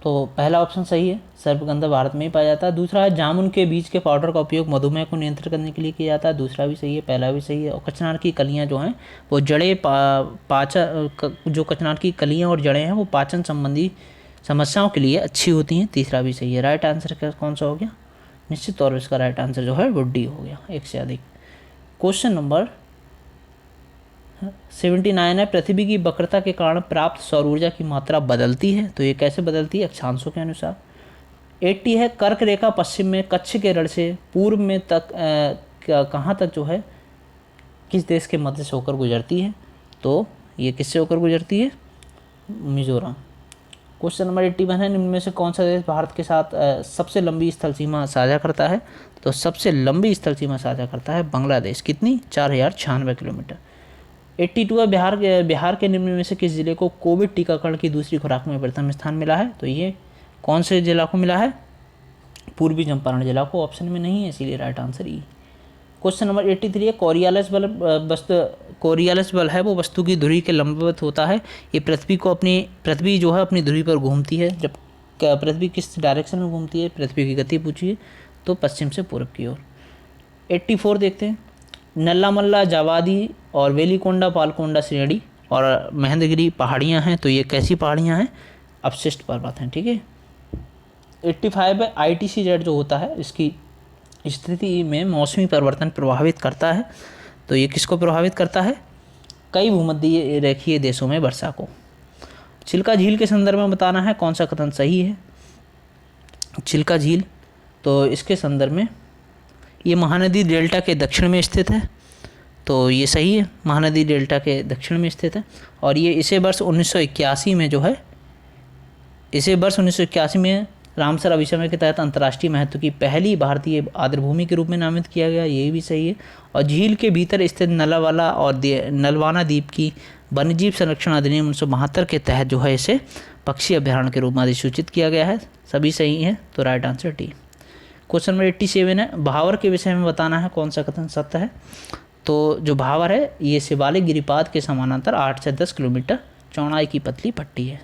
तो पहला ऑप्शन सही है, सर्पगंधा भारत में ही पाया जाता है। दूसरा है, जामुन के बीज के पाउडर का उपयोग मधुमेह को नियंत्रित करने के लिए किया जाता है, दूसरा भी सही है, पहला भी सही है। और कचनार की कलियां जो हैं वो जड़ें जो कचनार की कलियां और जड़ें हैं वो पाचन संबंधी समस्याओं के लिए अच्छी होती हैं, तीसरा भी सही है। राइट आंसर कौन सा हो गया? निश्चित तौर पर इसका राइट आंसर जो है वो डी हो गया, एक से अधिक। क्वेश्चन नंबर 79 है, पृथ्वी की वक्रता के कारण प्राप्त सौर ऊर्जा की मात्रा बदलती है, तो ये कैसे बदलती है? अक्षांशों के अनुसार। 80 है, कर्क रेखा पश्चिम में कच्छ के रण से पूर्व में तक कहाँ तक जो है किस देश के मध्य से होकर गुजरती है? तो ये किससे होकर गुजरती है? मिजोरम। क्वेश्चन नंबर 81 है, निम्न में से कौन सा देश भारत के साथ सबसे लंबी स्थल सीमा साझा करता है? तो सबसे लंबी स्थल सीमा साझा करता है बांग्लादेश, कितनी? 4096 किलोमीटर। 82 है, बिहार के निम्न में से किस जिले को कोविड टीकाकरण की दूसरी खुराक में प्रथम स्थान मिला है? तो ये कौन से जिला को मिला है? पूर्वी चंपारण जिला को, ऑप्शन में नहीं है, इसीलिए राइट आंसर ई। क्वेश्चन नंबर 83 है, कोरियालिस बल है वो वस्तु की धुरी के लंबवत होता है, ये पृथ्वी जो है अपनी धुरी पर घूमती है। जब पृथ्वी किस डायरेक्शन में घूमती है? पृथ्वी की गति पूछिए तो पश्चिम से पूर्व की ओर। 84 देखते हैं, नल्ला मल्ला, जावादी और वेलीकोंडा पालकोंडा श्रेणी और महेंद्रगिरी पहाड़ियाँ हैं, तो ये कैसी पहाड़ियाँ हैं? अपशिष्ट पर्वत हैं, ठीक है। 85 है, ITCZ जो होता है इसकी स्थिति में मौसमी परिवर्तन प्रभावित करता है, तो ये किसको प्रभावित करता है? कई भूमध्य रेखीय देशों में वर्षा को। चिल्का झील के संदर्भ में बताना है कौन सा कथन सही है? चिल्का झील, तो इसके संदर्भ में ये महानदी डेल्टा के दक्षिण में स्थित है, तो ये सही है, महानदी डेल्टा के दक्षिण में स्थित है। और ये इसे वर्ष 1981 में जो है, इसे वर्ष 1981 में रामसर अभिसमय के तहत अंतर्राष्ट्रीय महत्व की पहली भारतीय आर्द्रभूमि के रूप में नामित किया गया, ये भी सही है। और झील के भीतर स्थित नलावाला और नलवाना द्वीप की वन्यजीव संरक्षण अधिनियम 1972 के तहत जो है इसे पक्षी अभ्यारण्य के रूप में अधिसूचित किया गया है, सभी सही है, तो right answer D. Question number 87 है, भावर के विषय में बताना है कौन सा कथन सत्य है? तो जो भावर है ये शिवालिक गिरिपाद के समानांतर 8 से 10 किलोमीटर चौड़ाई की पतली पट्टी है।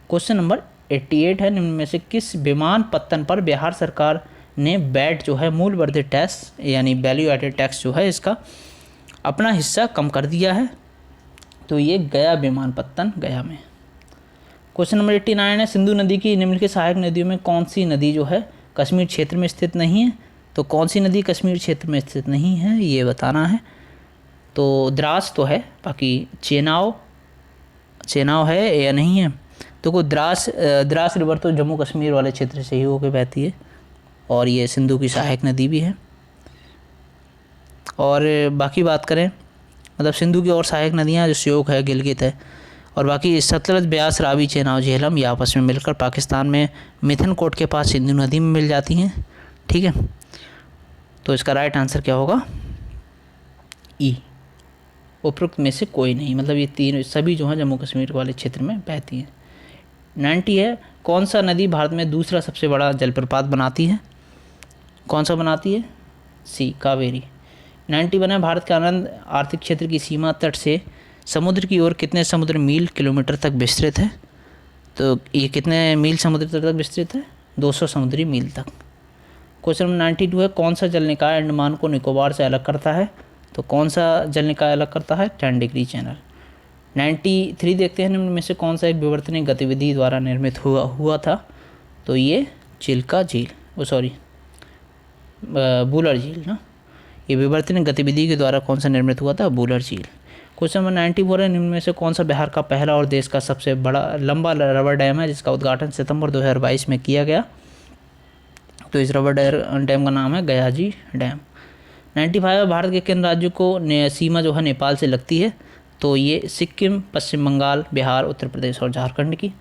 क्वेश्चन नंबर 88 है, निम्न में से किस विमान पत्तन पर बिहार सरकार ने वैट जो है मूल वर्धित टैक्स यानी वैल्यू एडेड टैक्स जो है इसका अपना हिस्सा कम कर दिया है? तो ये गया विमानपत्तन, गया में। क्वेश्चन नंबर 89 है, सिंधु नदी की निम्नलिखित सहायक नदियों में कौन सी नदी जो है कश्मीर क्षेत्र में स्थित नहीं है? तो कौन सी नदी कश्मीर क्षेत्र में स्थित नहीं है ये बताना है। तो द्रास तो है, बाकी चेनाव है या नहीं है? तो द्रास रिवर तो जम्मू कश्मीर वाले क्षेत्र से ही होकर बहती है और ये सिंधु की सहायक नदी भी है। और बाकी बात करें मतलब सिंधु की और सहायक नदियाँ जो श्योक है, गिलगित है, और बाकी सतलज, ब्यास, रावी, चेनाब, झेलम ये आपस में मिलकर पाकिस्तान में मिथनकोट के पास सिंधु नदी में मिल जाती हैं, ठीक है। तो इसका राइट आंसर क्या होगा? ई। उपरोक्त में से कोई नहीं, मतलब ये तीन सभी जो हैं जम्मू कश्मीर वाले क्षेत्र में बहती हैं। 90 है, कौन सा नदी भारत में दूसरा सबसे बड़ा जलप्रपात बनाती है? कौन सा बनाती है? सी, कावेरी। 91 है, भारत का आनंद आर्थिक क्षेत्र की सीमा तट से समुद्र की ओर कितने समुद्र मील किलोमीटर तक विस्तृत है? तो ये कितने मील समुद्र तक विस्तृत है? 200 समुद्री मील तक। क्वेश्चन नंबर 92 है, कौन सा जल निकाय अंडमान को निकोबार से अलग करता है? तो कौन सा जल निकाय अलग करता है? 10 डिग्री चैनल। 93 देखते हैं, निम्न में से कौन सा एक विवर्तनिक गतिविधि द्वारा निर्मित हुआ था? तो ये चिल्का झील, बूलर झील ना, ये विवर्तनिक गतिविधि के द्वारा कौन सा निर्मित हुआ था? बूलर झील। क्वेश्चन नंबर 94 है, निम्न में से कौन सा बिहार का पहला और देश का सबसे बड़ा लंबा रबर डैम है जिसका उद्घाटन सितंबर 2022 में किया गया? तो इस रबर डैम का नाम है गयाजी डैम। 95 है, भारत के किन राज्यों को सीमा जो है नेपाल से लगती है? तो ये सिक्किम, पश्चिम बंगाल, बिहार, उत्तर प्रदेश और झारखंड की।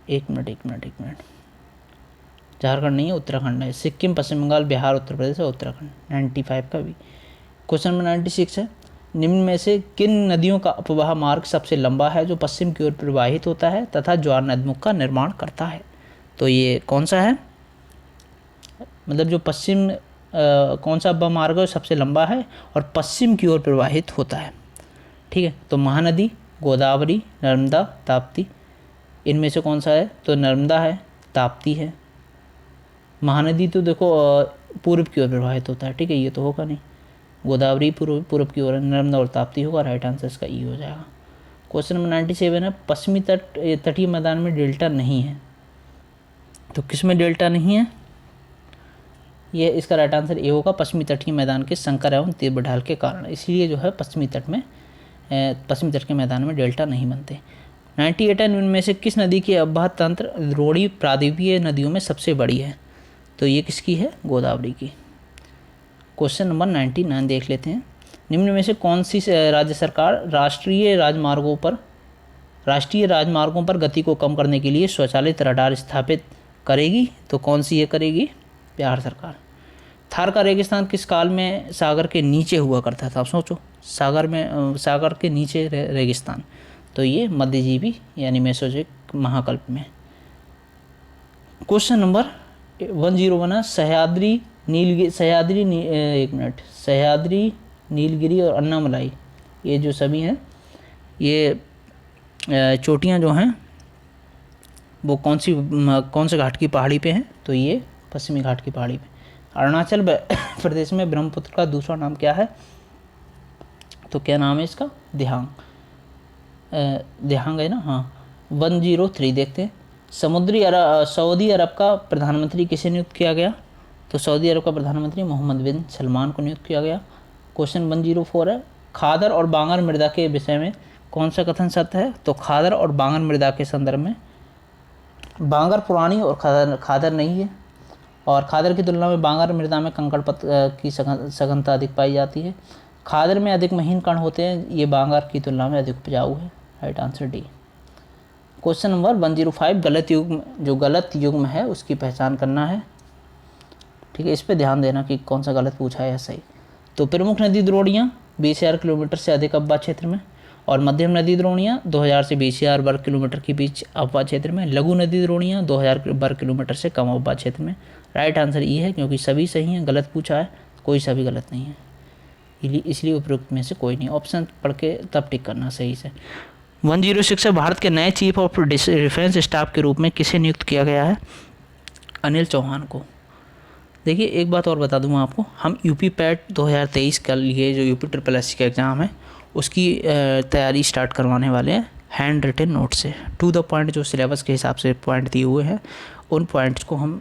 एक मिनट, झारखंड नहीं है, उत्तराखंड है। सिक्किम, पश्चिम बंगाल, बिहार, उत्तर प्रदेश और उत्तराखंड। 95 का भी। क्वेश्चन नंबर 96 है, निम्न में से किन नदियों का अपवाह मार्ग सबसे लंबा है जो पश्चिम की ओर प्रवाहित होता है तथा ज्वार नदमुख का निर्माण करता है? तो ये कौन सा है? मतलब जो पश्चिम कौन सा अपवाह मार्ग है सबसे लंबा है और पश्चिम की ओर प्रवाहित होता है? ठीक है, तो महानदी, गोदावरी, नर्मदा, ताप्ती, इनमें से कौन सा है? तो नर्मदा है, ताप्ती है। महानदी तो देखो पूर्व की ओर प्रवाहित होता है, ठीक है, ये तो होगा नहीं। गोदावरी पूर्व की ओर, नर्मदा और ताप्ती होगा, राइट आंसर इसका ई हो जाएगा। क्वेश्चन नंबर 97 है, पश्चिमी तटीय मैदान में डेल्टा नहीं है, तो किस में डेल्टा नहीं है? ये इसका राइट आंसर ए होगा, पश्चिमी तटीय मैदान के संकर एवं तीव्र ढाल के कारण, इसलिए जो है पश्चिमी तट के मैदान में डेल्टा नहीं बनते। 98 है, इनमें से किस नदी की अववाह तंत्र द्रोणी प्रायद्वीपीय नदियों में सबसे बड़ी है? तो ये किसकी है? गोदावरी की। क्वेश्चन नंबर 99 देख लेते हैं, निम्न में से कौन सी राज्य सरकार राष्ट्रीय राजमार्गों पर गति को कम करने के लिए स्वचालित रडार स्थापित करेगी? तो कौन सी ये करेगी? बिहार सरकार। थार का रेगिस्तान किस काल में सागर के नीचे हुआ करता था? आप सोचो, सागर के नीचे रेगिस्तान, तो ये मध्यजीवी यानी मेसोजोइक महाकल्प में। क्वेश्चन नंबर 101 है, सह्याद्री, नीलगिरी और अन्नामलाई, ये जो सभी हैं, ये चोटियाँ जो हैं वो कौन से घाट की पहाड़ी पे हैं? तो ये पश्चिमी घाट की पहाड़ी पे। अरुणाचल प्रदेश में ब्रह्मपुत्र का दूसरा नाम क्या है? तो क्या नाम है इसका? दिहांग है ना, हाँ। 103 देखते हैं, सऊदी अरब का प्रधानमंत्री किसे नियुक्त किया गया? तो सऊदी अरब का प्रधानमंत्री मोहम्मद बिन सलमान को नियुक्त किया गया। क्वेश्चन 104 है, खादर और बांगर मृदा के विषय में कौन सा कथन सत्य है? तो खादर और बांगर मृदा के संदर्भ में बांगर पुरानी और खादर नहीं है, और खादर की तुलना में बांगर मृदा में कंकड़ की सघनता अधिक पाई जाती है। खादर में अधिक महीन कण होते हैं, ये बांगर की तुलना में अधिक उपजाऊ है, right answer D. Question number 105, गलत युग्म है उसकी पहचान करना है, ठीक है, इस पे ध्यान देना कि कौन सा गलत पूछा है या सही। तो प्रमुख नदी द्रोणियाँ 20,000 किलोमीटर से अधिक अफवाह क्षेत्र में, और मध्यम नदी द्रोणियाँ 2,000 से 20,000 वर्ग किलोमीटर के बीच अफवाह क्षेत्र में, लघु नदी द्रोणियाँ 2,000 वर्ग किलोमीटर से कम अफवाह क्षेत्र में। राइट आंसर ये है, क्योंकि सभी सही हैं, गलत पूछा है, कोई सा भी गलत नहीं है, इसलिए उपरोक्त में से कोई नहीं। ऑप्शन पढ़ के तब टिक करना सही से। 106 है, भारत के नए चीफ ऑफ डिफेंस स्टाफ के रूप में किसे नियुक्त किया गया है? अनिल चौहान को। देखिए एक बात और बता दूँ आपको, हम यूपी पैट 2023 के लिए जो यूपी SSS का एग्ज़ाम है उसकी तैयारी स्टार्ट करवाने वाले हैं हैंड रिटन नोट से, टू द पॉइंट, जो सिलेबस के हिसाब से पॉइंट दिए हुए हैं उन पॉइंट्स को हम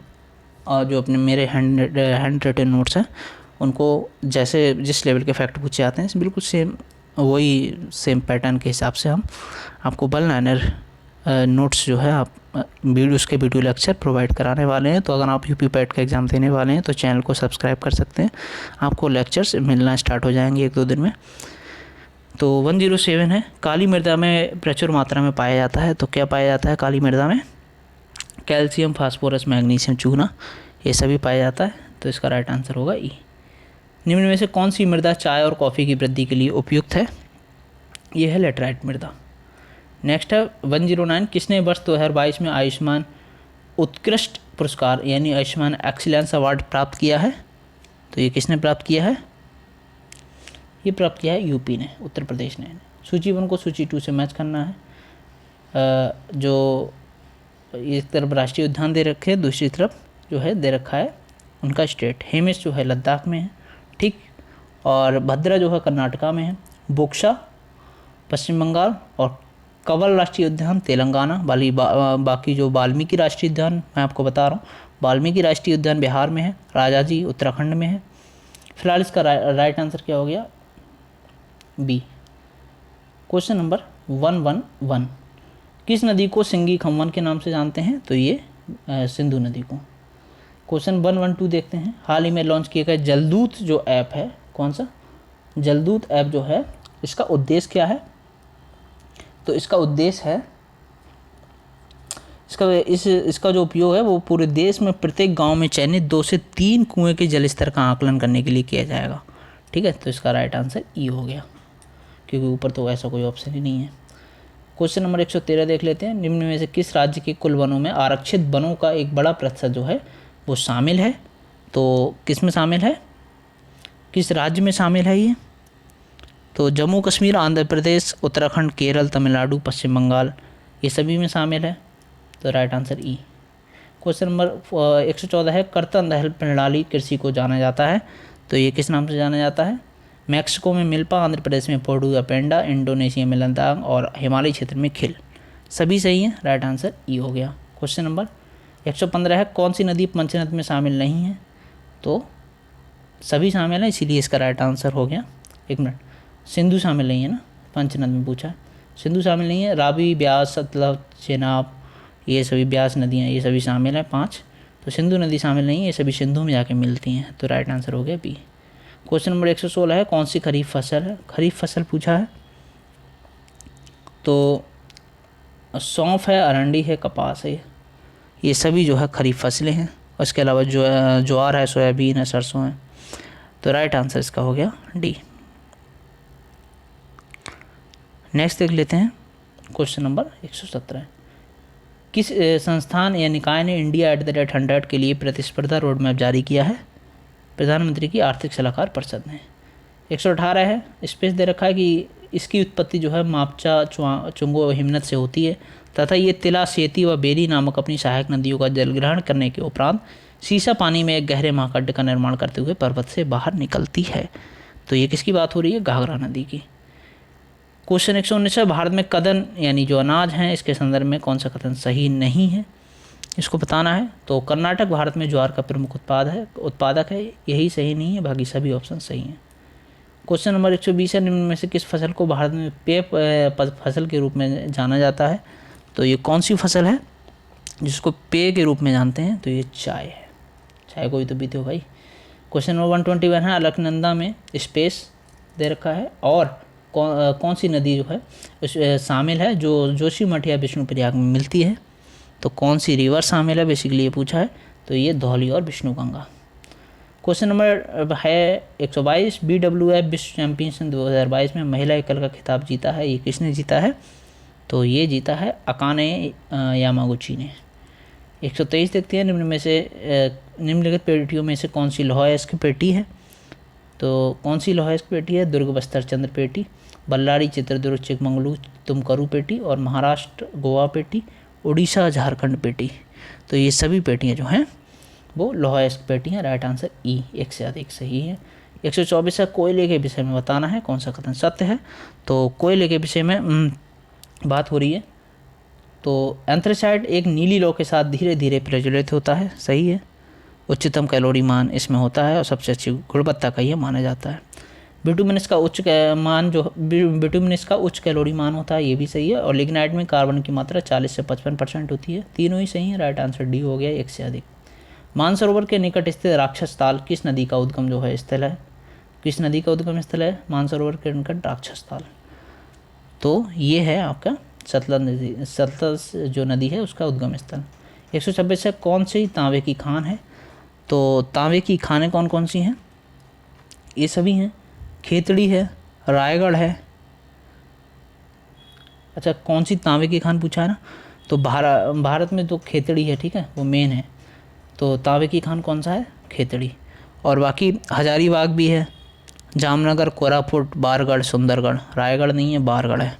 जो अपने मेरे हैंड रिटन नोट्स हैं उनको जैसे जिस लेवल के फैक्ट पूछे आते हैं बिल्कुल सेम पैटर्न के हिसाब से हम आपको बल लाइनर नोट्स जो है आप वीडियो लेक्चर प्रोवाइड कराने वाले हैं। तो अगर आप यूपी पैट का एग्ज़ाम देने वाले हैं तो चैनल को सब्सक्राइब कर सकते हैं, आपको लेक्चर्स मिलना स्टार्ट हो जाएंगे 1-2 दिन में। तो 107 है, काली मृदा में प्रचुर मात्रा में पाया जाता है, तो क्या पाया जाता है काली मृदा में? कैल्शियम, फास्फोरस, मैग्नीशियम, चूना, ये सभी पाया जाता है। तो इसका राइट आंसर होगा ई। निम्न में से कौन सी मृदा चाय और कॉफ़ी की वृद्धि के लिए उपयुक्त है? ये है लेटराइट मृदा। नेक्स्ट है 109, किसने वर्ष 2022 में आयुष्मान उत्कृष्ट पुरस्कार यानी आयुष्मान एक्सीलेंस अवार्ड प्राप्त किया है? तो ये किसने प्राप्त किया है? ये प्राप्त किया है यूपी ने, उत्तर प्रदेश ने। सूची 1 को सूची 2 से मैच करना है। जो एक तरफ राष्ट्रीय उद्यान दे रखे हैं, दूसरी तरफ जो है दे रखा है उनका स्टेट। हेमिस जो है लद्दाख में है, ठीक, और भद्रा जो है कर्नाटका में है, बोक्सा पश्चिम बंगाल और कंवल राष्ट्रीय उद्यान तेलंगाना। बाकी जो वाल्मीकि राष्ट्रीय उद्यान मैं आपको बता रहा हूँ, वाल्मीकि राष्ट्रीय उद्यान बिहार में है, राजाजी उत्तराखंड में है। फिलहाल इसका राइट आंसर क्या हो गया? बी। क्वेश्चन नंबर 111, किस नदी को सिंगी खम्वन के नाम से जानते हैं? तो ये सिंधु नदी को। क्वेश्चन 112 देखते हैं। हाल ही में लॉन्च किया गया जलदूत जो ऐप है, कौन सा? जलदूत ऐप जो है, इसका उद्देश्य क्या है? तो इसका उद्देश्य है, इसका जो उपयोग है वो पूरे देश में प्रत्येक गांव में चयनित 2 से 3 कुएं के जल स्तर का आकलन करने के लिए किया जाएगा। ठीक है, तो इसका राइट आंसर ई हो गया, क्योंकि ऊपर तो ऐसा कोई ऑप्शन ही नहीं है। क्वेश्चन नंबर 113 देख लेते हैं। निम्न में से किस राज्य के कुल वनों में आरक्षित वनों का एक बड़ा प्रतिशत जो है वो शामिल है? तो किस में शामिल है, किस राज्य में शामिल है ये? तो जम्मू कश्मीर, आंध्र प्रदेश, उत्तराखंड, केरल, तमिलनाडु, पश्चिम बंगाल, ये सभी में शामिल है। तो राइट आंसर ई। क्वेश्चन नंबर 114 है, कर्तन दहल प्रणाली कृषि को जाना जाता है, तो ये किस नाम से जाना जाता है? मैक्सिको में मिल्पा, आंध्र प्रदेश में पोडुआ पेंडा, इंडोनेशिया में लद्दाख और हिमालय क्षेत्र में खिल। सभी सही हैं, राइट आंसर ई हो गया। क्वेश्चन नंबर 115 है, कौन सी नदी पंचनद में शामिल नहीं है? तो सभी शामिल हैं, इसीलिए इसका राइट आंसर हो गया। एक मिनट, सिंधु शामिल नहीं है ना, पंचनद में पूछा है, सिंधु शामिल नहीं है। रावी, ब्यास, सतलज, चेनाब, ये सभी ब्यास नदियाँ ये सभी शामिल हैं 5। तो सिंधु नदी शामिल नहीं है, ये सभी सिंधु में जाके मिलती हैं। तो राइट आंसर हो गया बी। क्वेश्चन नंबर 116 है, कौन सी खरीफ फसल है? खरीफ फसल पूछा है, तो सौंफ है, अरंडी है, कपास है, ये सभी जो है खरीफ फसलें हैं। उसके अलावा जो ज्वार है, सोयाबीन है, सरसों है। तो राइट आंसर इसका हो गया डी। नेक्स्ट देख लेते हैं क्वेश्चन नंबर 117, किस संस्थान या निकाय ने इंडिया @100 के लिए प्रतिस्पर्धा रोड मैप जारी किया है? प्रधानमंत्री की आर्थिक सलाहकार परिषद ने। 118 है, स्पेस दे रखा है कि इसकी उत्पत्ति जो है मापचा, चुंगो, हिमनद से होती है तथा ये तिला, सेती व बेरी नामक अपनी सहायक नदियों का जल ग्रहण करने के उपरांत सीसा पानी में एक गहरे महाखड्ड का निर्माण करते हुए पर्वत से बाहर निकलती है। तो ये किसकी बात हो रही है? घाघरा नदी की। क्वेश्चन 119 है, भारत में कदन यानी जो अनाज हैं इसके संदर्भ में कौन सा कथन सही नहीं है? इसको बताना है। तो कर्नाटक भारत में ज्वार का प्रमुख उत्पादक है, यही सही नहीं है, बाकी सभी ऑप्शन सही हैं। क्वेश्चन नंबर 120 है, निम्न में से किस फसल को भारत में पेय फसल के रूप में जाना जाता है? तो ये कौन सी फसल है जिसको पेय के रूप में जानते हैं? तो ये चाय है। चाय को भी तो पीते हो भाई। क्वेश्चन नंबर 121 है, अलकनंदा में स्पेस दे रखा है और कौन सी नदी जो है शामिल है जो जोशीमठ या विष्णुप्रयाग में मिलती है? तो कौन सी रिवर शामिल है बेसिकली ये पूछा है, तो ये धौली और विष्णुगंगा। क्वेश्चन नंबर है 122, BWF विश्व चैम्पियनशिप 2022 में महिला एकल का खिताब जीता है, ये किसने जीता है? तो ये जीता है अकाने यामागुची ने। 123 देखते हैं, निम्नलिखित पेटियों में से कौन सी लौह अयस्क पेटी है? तो कौन सी लौह अयस्क पेटी है? दुर्ग, बस्तर, चंद्र पेटी, बल्लारी, चित्रदुर्ग, चिकमंगलू, तुमकरू पेटी और महाराष्ट्र, गोवा पेटी, उड़ीसा, झारखंड पेटी। तो ये सभी पेटियाँ जो हैं वो लौह अयस्क पेटी हैं। राइट आंसर ई, एक से अधिक सही है। 124 है, कोयले के विषय में बताना है कौन सा कथन सत्य है? तो कोयले के विषय में बात हो रही है, तो एंथ्रेसाइट एक नीली लौ के साथ धीरे धीरे प्रज्वलित होता है, सही है। उच्चतम कैलोरी मान इसमें होता है और सबसे अच्छी गुणवत्ता का ये माना जाता है। बिटुमिनस का उच्च कैलोरी मान होता है, ये भी सही है। और लिग्नाइट में कार्बन की मात्रा 40 से 55% होती है। तीनों ही सही है, राइट आंसर डी हो गया, एक से अधिक। मानसरोवर के निकट स्थित राक्षस ताल किस नदी का उद्गम जो है स्थल है? किस नदी का उद्गम स्थल है मानसरोवर के निकट राक्षस ताल? तो ये है आपका सतलज नदी, सतलज जो नदी है उसका उद्गम स्थल। 126 है, कौन सी तांबे की खान है? तो तांबे की खानें कौन कौन सी हैं? ये सभी हैं, खेतड़ी है, रायगढ़ है। अच्छा, कौन सी तांबे की खान पूछा है ना, तो भारत में तो खेतड़ी है, ठीक है, वो मेन है। तो तांबे की खान कौन सा है? खेतड़ी। और बाकी हजारीबाग भी है, जामनगर, कोरापुट, बारगढ़, सुंदरगढ़। रायगढ़ नहीं है, बारगढ़ है।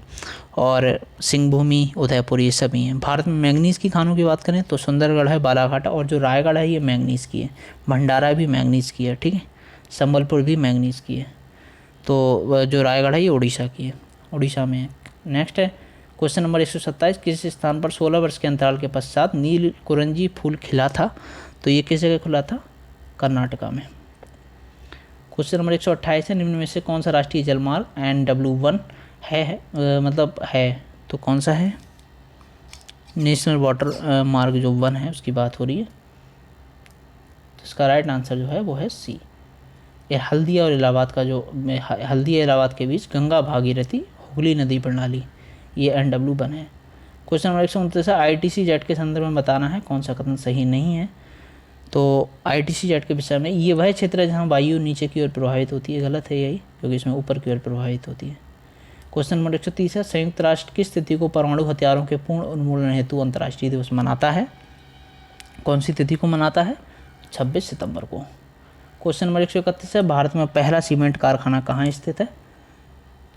और सिंहभूमि, उदयपुर, ये सभी हैं। भारत में मैंगनीज़ की खानों की बात करें तो सुंदरगढ़ है, बालाघाट, और जो रायगढ़ है ये मैंगनीज़ की है। भंडारा भी मैंगनीज़ की है, ठीक है। संबलपुर भी मैंगनीज़ की है। तो जो रायगढ़ है ये उड़ीसा की है, उड़ीसा में है। नेक्स्ट है क्वेश्चन नंबर 127, किस स्थान पर 16 वर्ष के अंतराल के पश्चात नील कुरंजी फूल खिला था? तो ये किस जगह खुला था? कर्नाटका में। क्वेश्चन नंबर 128 है, निम्न में से कौन सा राष्ट्रीय जलमार्ग NW1 है, मतलब है, तो कौन सा है? नेशनल वाटर मार्ग जो 1 है उसकी बात हो रही है। तो इसका राइट आंसर जो है वो है सी। ये हल्दिया और इलाहाबाद का जो हल्दिया इलाहाबाद के बीच गंगा भागीरथी हुगली नदी प्रणाली, ये NW1 है। क्वेश्चन नंबर 129 है, ITC जेट के संदर्भ में बताना है, कौन सा कथन सही नहीं है? तो ITC जेट के विषय में, ये वह क्षेत्र है जहाँ वायु नीचे की ओर प्रभावित होती है, गलत है यही, क्योंकि इसमें ऊपर की ओर प्रभावित होती है। क्वेश्चन नंबर 130 है, संयुक्त राष्ट्र किस तिथि को परमाणु हथियारों के पूर्ण उन्मूलन हेतु अंतर्राष्ट्रीय दिवस मनाता है? कौन सी तिथि को मनाता है? 26 सितंबर को। क्वेश्चन नंबर 131 है, भारत में पहला सीमेंट कारखाना कहाँ स्थित है?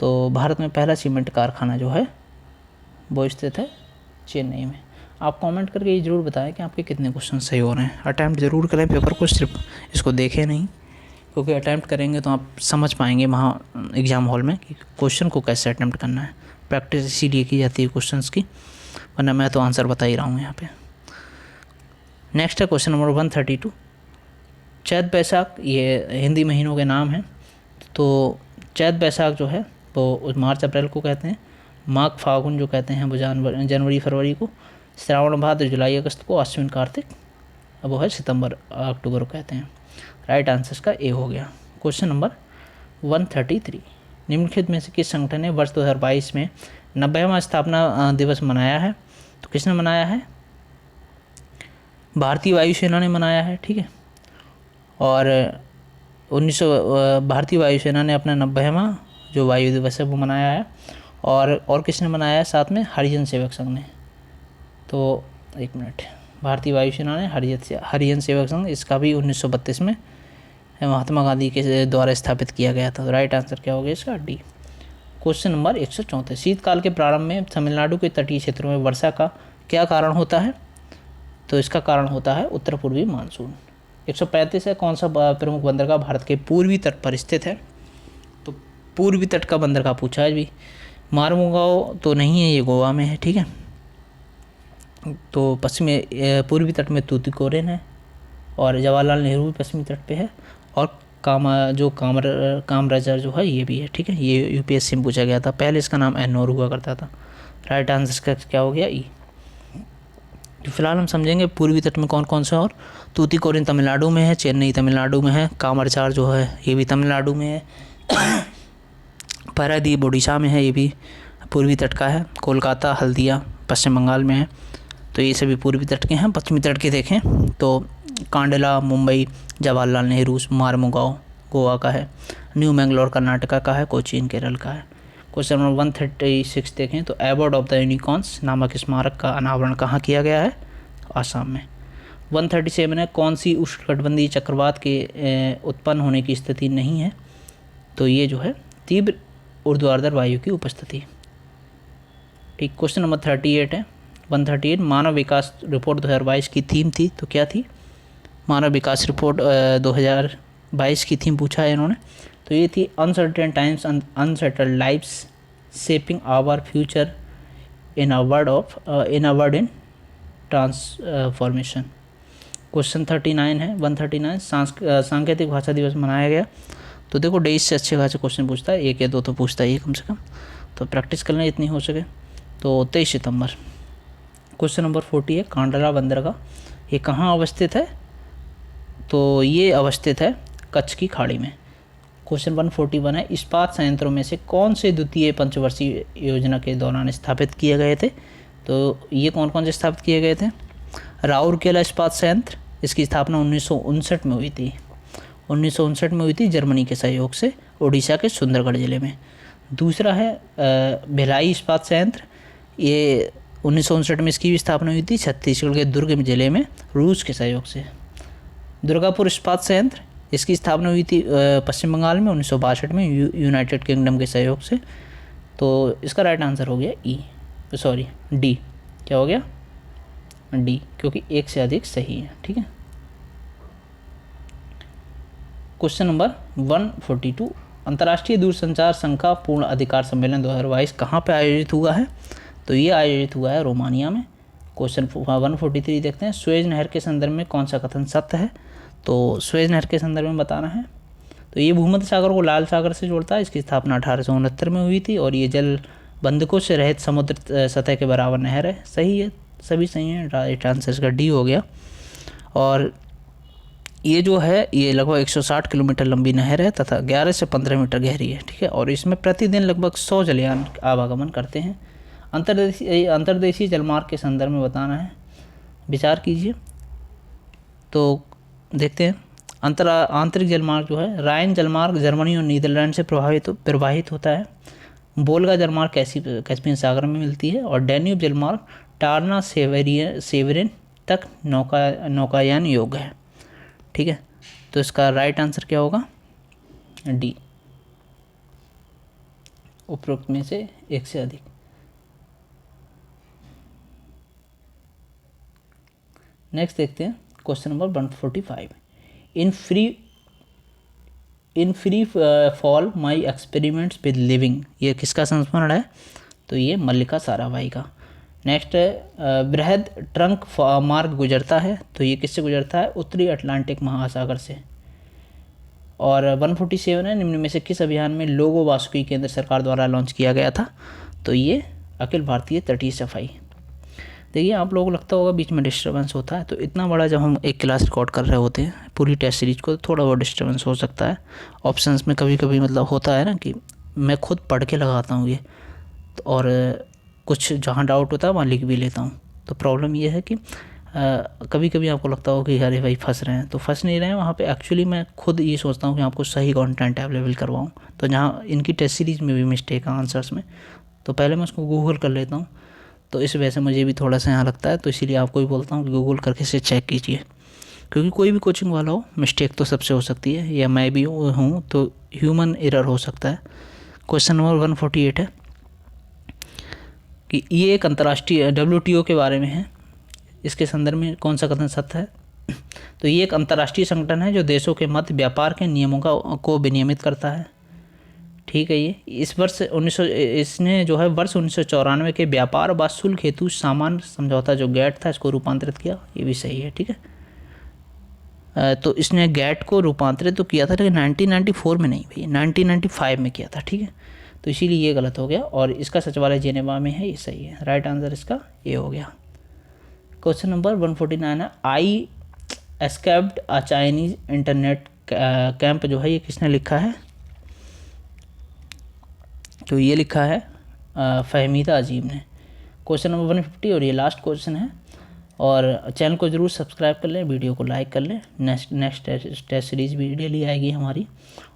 तो भारत में पहला सीमेंट कारखाना जो है वो स्थित है चेन्नई में। आप कमेंट करके ये ज़रूर बताएं कि आपके कितने क्वेश्चन सही हो रहे हैं। अटैम्प्ट ज़रूर करें पेपर को, सिर्फ इसको देखें नहीं, क्योंकि अटैम्प्ट करेंगे तो आप समझ पाएंगे वहाँ एग्ज़ाम हॉल में कि क्वेश्चन को कैसे अटैम्प्ट करना है। प्रैक्टिस इसीलिए की जाती है क्वेश्चंस की, वरना मैं तो आंसर बता ही रहा हूँ यहाँ पे। नेक्स्ट है क्वेश्चन नंबर 132, चैत बैसाख ये हिंदी महीनों के नाम हैं। तो चैत बैसाख जो है वो मार्च अप्रैल को कहते हैं, माघ फागुन जो कहते हैं वो जनवरी फरवरी को, श्रावण भाद्र जुलाई अगस्त को, अश्विन कार्तिक वो है सितंबर अक्टूबर को कहते हैं। राइट आंसर का ए हो गया। क्वेश्चन नंबर 133, निम्नलिखित में से किस संगठन ने वर्ष 2022 में 90वां स्थापना दिवस मनाया है? तो किसने मनाया है? भारतीय वायुसेना ने मनाया है, ठीक है। और भारतीय वायुसेना ने अपना 90वां जो वायु दिवस है वो मनाया है। और किसने मनाया है साथ में? हरिजन सेवक संघ ने। तो एक मिनट, भारतीय वायुसेना ने, हरिजन सेवक संघ, इसका भी 1932 में महात्मा गांधी के द्वारा स्थापित किया गया था। तो राइट आंसर क्या हो गया इसका? डी। क्वेश्चन नंबर 134, शीतकाल के प्रारंभ में तमिलनाडु के तटीय क्षेत्रों में वर्षा का क्या कारण होता है? तो इसका कारण होता है उत्तर पूर्वी मानसून। 135 है, कौन सा प्रमुख बंदरगाह भारत के पूर्वी तट पर स्थित है? तो पूर्वी तट का बंदरगाह पूछा है भी। मारमुगाओ तो नहीं है, ये गोवा में है, ठीक है। तो पश्चिमी पूर्वी तट में तूतीकोरिन है, और जवाहरलाल नेहरू भी पश्चिमी तट पे है, और कामराजार जो है ये भी है, ठीक है। ये UPSC में पूछा गया था, पहले इसका नाम एन्नोर हुआ करता था। राइट आंसर का क्या हो गया? ई। तो फिलहाल हम समझेंगे पूर्वी तट में कौन कौन सा, और तूतीकोरिन तमिलनाडु में है, चेन्नई तमिलनाडु में है, कामराजार जो है ये भी तमिलनाडु में है, पारादीप उड़ीसा में है, ये भी पूर्वी तट का है, कोलकाता, हल्दिया पश्चिम बंगाल में है। तो ये सभी पूर्वी तट के हैं। पश्चिमी तट के देखें तो कांडला मुंबई, जवाहरलाल नेहरू मारमुगाओ गोवा का है, न्यू मैंगलोर कर्नाटका का है, कोचीन केरल का है। क्वेश्चन नंबर 136 देखें तो एबॉर्ड ऑफ द यूनिकॉर्न्स नामक स्मारक का अनावरण कहाँ किया गया है? आसाम में। 137 है, कौन सी उष्णकटिबंधीय चक्रवात के उत्पन्न होने की स्थिति नहीं है? तो ये जो है तीव्र ऊर्ध्वाधर वायु की उपस्थिति, ठीक। क्वेश्चन नंबर 38 है, 138, मानव विकास रिपोर्ट 2022 की थीम थी, तो क्या थी? मानव विकास रिपोर्ट 2022 की थीम पूछा है इन्होंने, तो ये थी uncertain times and unsettled lives shaping our future in a world in transformation. Question 39 है, 139, सांकेतिक भाषा दिवस मनाया गया। तो देखो 23 से अच्छे खासे क्वेश्चन पूछता है, 1 या 2 तो पूछता ही है कम से कम, तो प्रैक्टिस कर लें जितनी हो सके। तो 23 सितंबर। क्वेश्चन नंबर 40 है, कांडला बंदरगाह ये कहाँ अवस्थित है? तो ये अवस्थित है कच्छ की खाड़ी में। क्वेश्चन 141 है, इस्पात संयंत्रों में से कौन से द्वितीय पंचवर्षीय योजना के दौरान स्थापित किए गए थे? तो ये कौन कौन से स्थापित किए गए थे? राउरकेला इस्पात संयंत्र, इसकी स्थापना 1959 में हुई थी। 1959 में हुई थी जर्मनी के सहयोग से, उड़ीसा के सुंदरगढ़ ज़िले में। दूसरा है भिलाई इस्पात संयंत्र, ये 1959 में इसकी भी स्थापना हुई थी छत्तीसगढ़ के दुर्ग ज़िले में रूस के सहयोग से। दुर्गापुर इस्पात संयंत्र, इसकी स्थापना हुई थी पश्चिम बंगाल में 1962 में यूनाइटेड किंगडम के सहयोग से। तो इसका राइट आंसर हो गया डी। क्या हो गया? डी, क्योंकि एक से अधिक सही है। ठीक है। क्वेश्चन नंबर 142, अंतर्राष्ट्रीय दूरसंचार संघ का पूर्ण अधिकार सम्मेलन 2022 कहाँ पे आयोजित हुआ है? तो ये आयोजित हुआ है रोमानिया में। क्वेश्चन 143 देखते हैं, सुएज नहर के संदर्भ में कौन सा कथन सत्य है? तो सुएज नहर के संदर्भ में बताना है। तो ये भूमध्य सागर को लाल सागर से जोड़ता है। इसकी स्थापना 1869 में हुई थी और ये जल बंधकों से रहित समुद्र सतह के बराबर नहर है। सही है, सभी सही है। राइट आंसर इसका डी हो गया। और ये जो है ये लगभग 160 किलोमीटर लंबी नहर है तथा 11 से 15 मीटर गहरी है। ठीक है। और इसमें प्रतिदिन लगभग 100 जलयान आवागमन करते हैं। अंतर्देशीय जलमार्ग के संदर्भ में बताना है, विचार कीजिए। तो देखते हैं, आंतरिक जलमार्ग जो है, राइन जलमार्ग जर्मनी और नीदरलैंड से प्रवाहित होता है। बोल्गा जलमार्ग कैस्पियन सागर में मिलती है। और डैन्यूब जलमार्ग टारना सेवेरिन तक नौकायान योग्य है। ठीक है। तो इसका राइट आंसर क्या होगा? डी, उपरोक्त में से एक से अधिक। नेक्स्ट देखते हैं question number 145, in free fall my experiments with living, ये किसका संस्मरण है? तो ये मल्लिका साराभाई का। नेक्स्ट है बृहद ट्रंक मार्ग गुजरता है, तो ये किससे गुजरता है? उत्तरी अटलांटिक महासागर से। और 147 है, निम्न में से किस अभियान में लोगो वासुकी केंद्र सरकार द्वारा लॉन्च किया गया था? तो ये अखिल भारतीय तटीय सफाई। देखिए, आप लोगों को लगता होगा बीच में डिस्टर्बेंस होता है, तो इतना बड़ा जब हम एक क्लास रिकॉर्ड कर रहे होते हैं पूरी टेस्ट सीरीज को, तो थोड़ा बहुत डिस्टर्बेंस हो सकता है। ऑप्शंस में कभी कभी मतलब होता है ना कि मैं खुद पढ़ के लगाता हूँ ये, और कुछ जहाँ डाउट होता है वहाँ लिख भी लेता हूँ। तो प्रॉब्लम ये है कि कभी कभी आपको लगता हो कि अरे भाई फंस रहे हैं, तो फंस नहीं रहे हैं। वहाँ पे एक्चुअली मैं खुद ये सोचता हूँ कि आपको सही कंटेंट अवेलेबल करवाऊँ। तो जहाँ इनकी टेस्ट सीरीज़ में भी मिस्टेक है आंसर्स में, तो पहले मैं उसको गूगल कर लेता हूँ। तो इस वजह से मुझे भी थोड़ा सा यहाँ लगता है, तो इसीलिए आपको भी बोलता हूँ कि गूगल करके से चेक कीजिए, क्योंकि कोई भी कोचिंग वाला हो मिस्टेक तो सबसे हो सकती है, या मैं भी हूँ तो ह्यूमन एरर हो सकता है। क्वेश्चन नंबर 148 है कि ये एक अंतर्राष्ट्रीय WTO के बारे में है, इसके संदर्भ में कौन सा कथन सत्य है? तो ये एक अंतर्राष्ट्रीय संगठन है जो देशों के मध्य व्यापार के नियमों को विनियमित करता है। ठीक है। ये इसने जो है वर्ष 1994 के व्यापार व शुल्क हेतु सामान्य समझौता जो गैट था, इसको रूपांतरित किया। ये भी सही है। ठीक है। तो इसने गैट को रूपांतरित तो किया था, लेकिन 1994 में नहीं भाई, 1995 में किया था। ठीक है। तो इसीलिए ये गलत हो गया, और इसका सचिवालय जेनेवा में है। ये सही है। राइट आंसर इसका ये हो गया। क्वेश्चन नंबर 149 है, I escaped a Chinese internet camp, जो है ये किसने लिखा है? तो ये लिखा है फहमीदा अजीम ने। क्वेश्चन नंबर 150 और ये लास्ट क्वेश्चन है। और चैनल को ज़रूर सब्सक्राइब कर लें, वीडियो को लाइक कर लें। नेक्स्ट टेस्ट सीरीज भी डेली आएगी हमारी,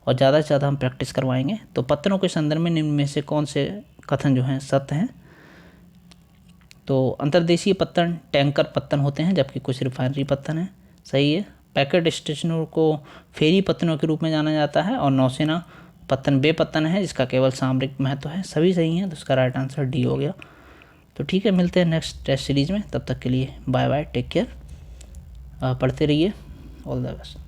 और ज़्यादा से ज़्यादा हम प्रैक्टिस करवाएंगे। तो पत्तनों के संदर्भ में निम्न में से कौन से कथन जो हैं सत्य हैं? तो अंतर्देशीय पत्तन टैंकर पत्तन होते हैं, जबकि कुछ रिफाइनरी पत्तन हैं। सही है। पैकेट स्टेशनों को फेरी पत्तनों के रूप में जाना जाता है, और नौसेना पत्तन वे पत्तन है जिसका केवल सामरिक महत्व है। सभी सही हैं, तो उसका राइट आंसर डी हो गया। तो ठीक है, मिलते हैं नेक्स्ट टेस्ट सीरीज़ में। तब तक के लिए बाय बाय, टेक केयर, पढ़ते रहिए, ऑल द बेस्ट।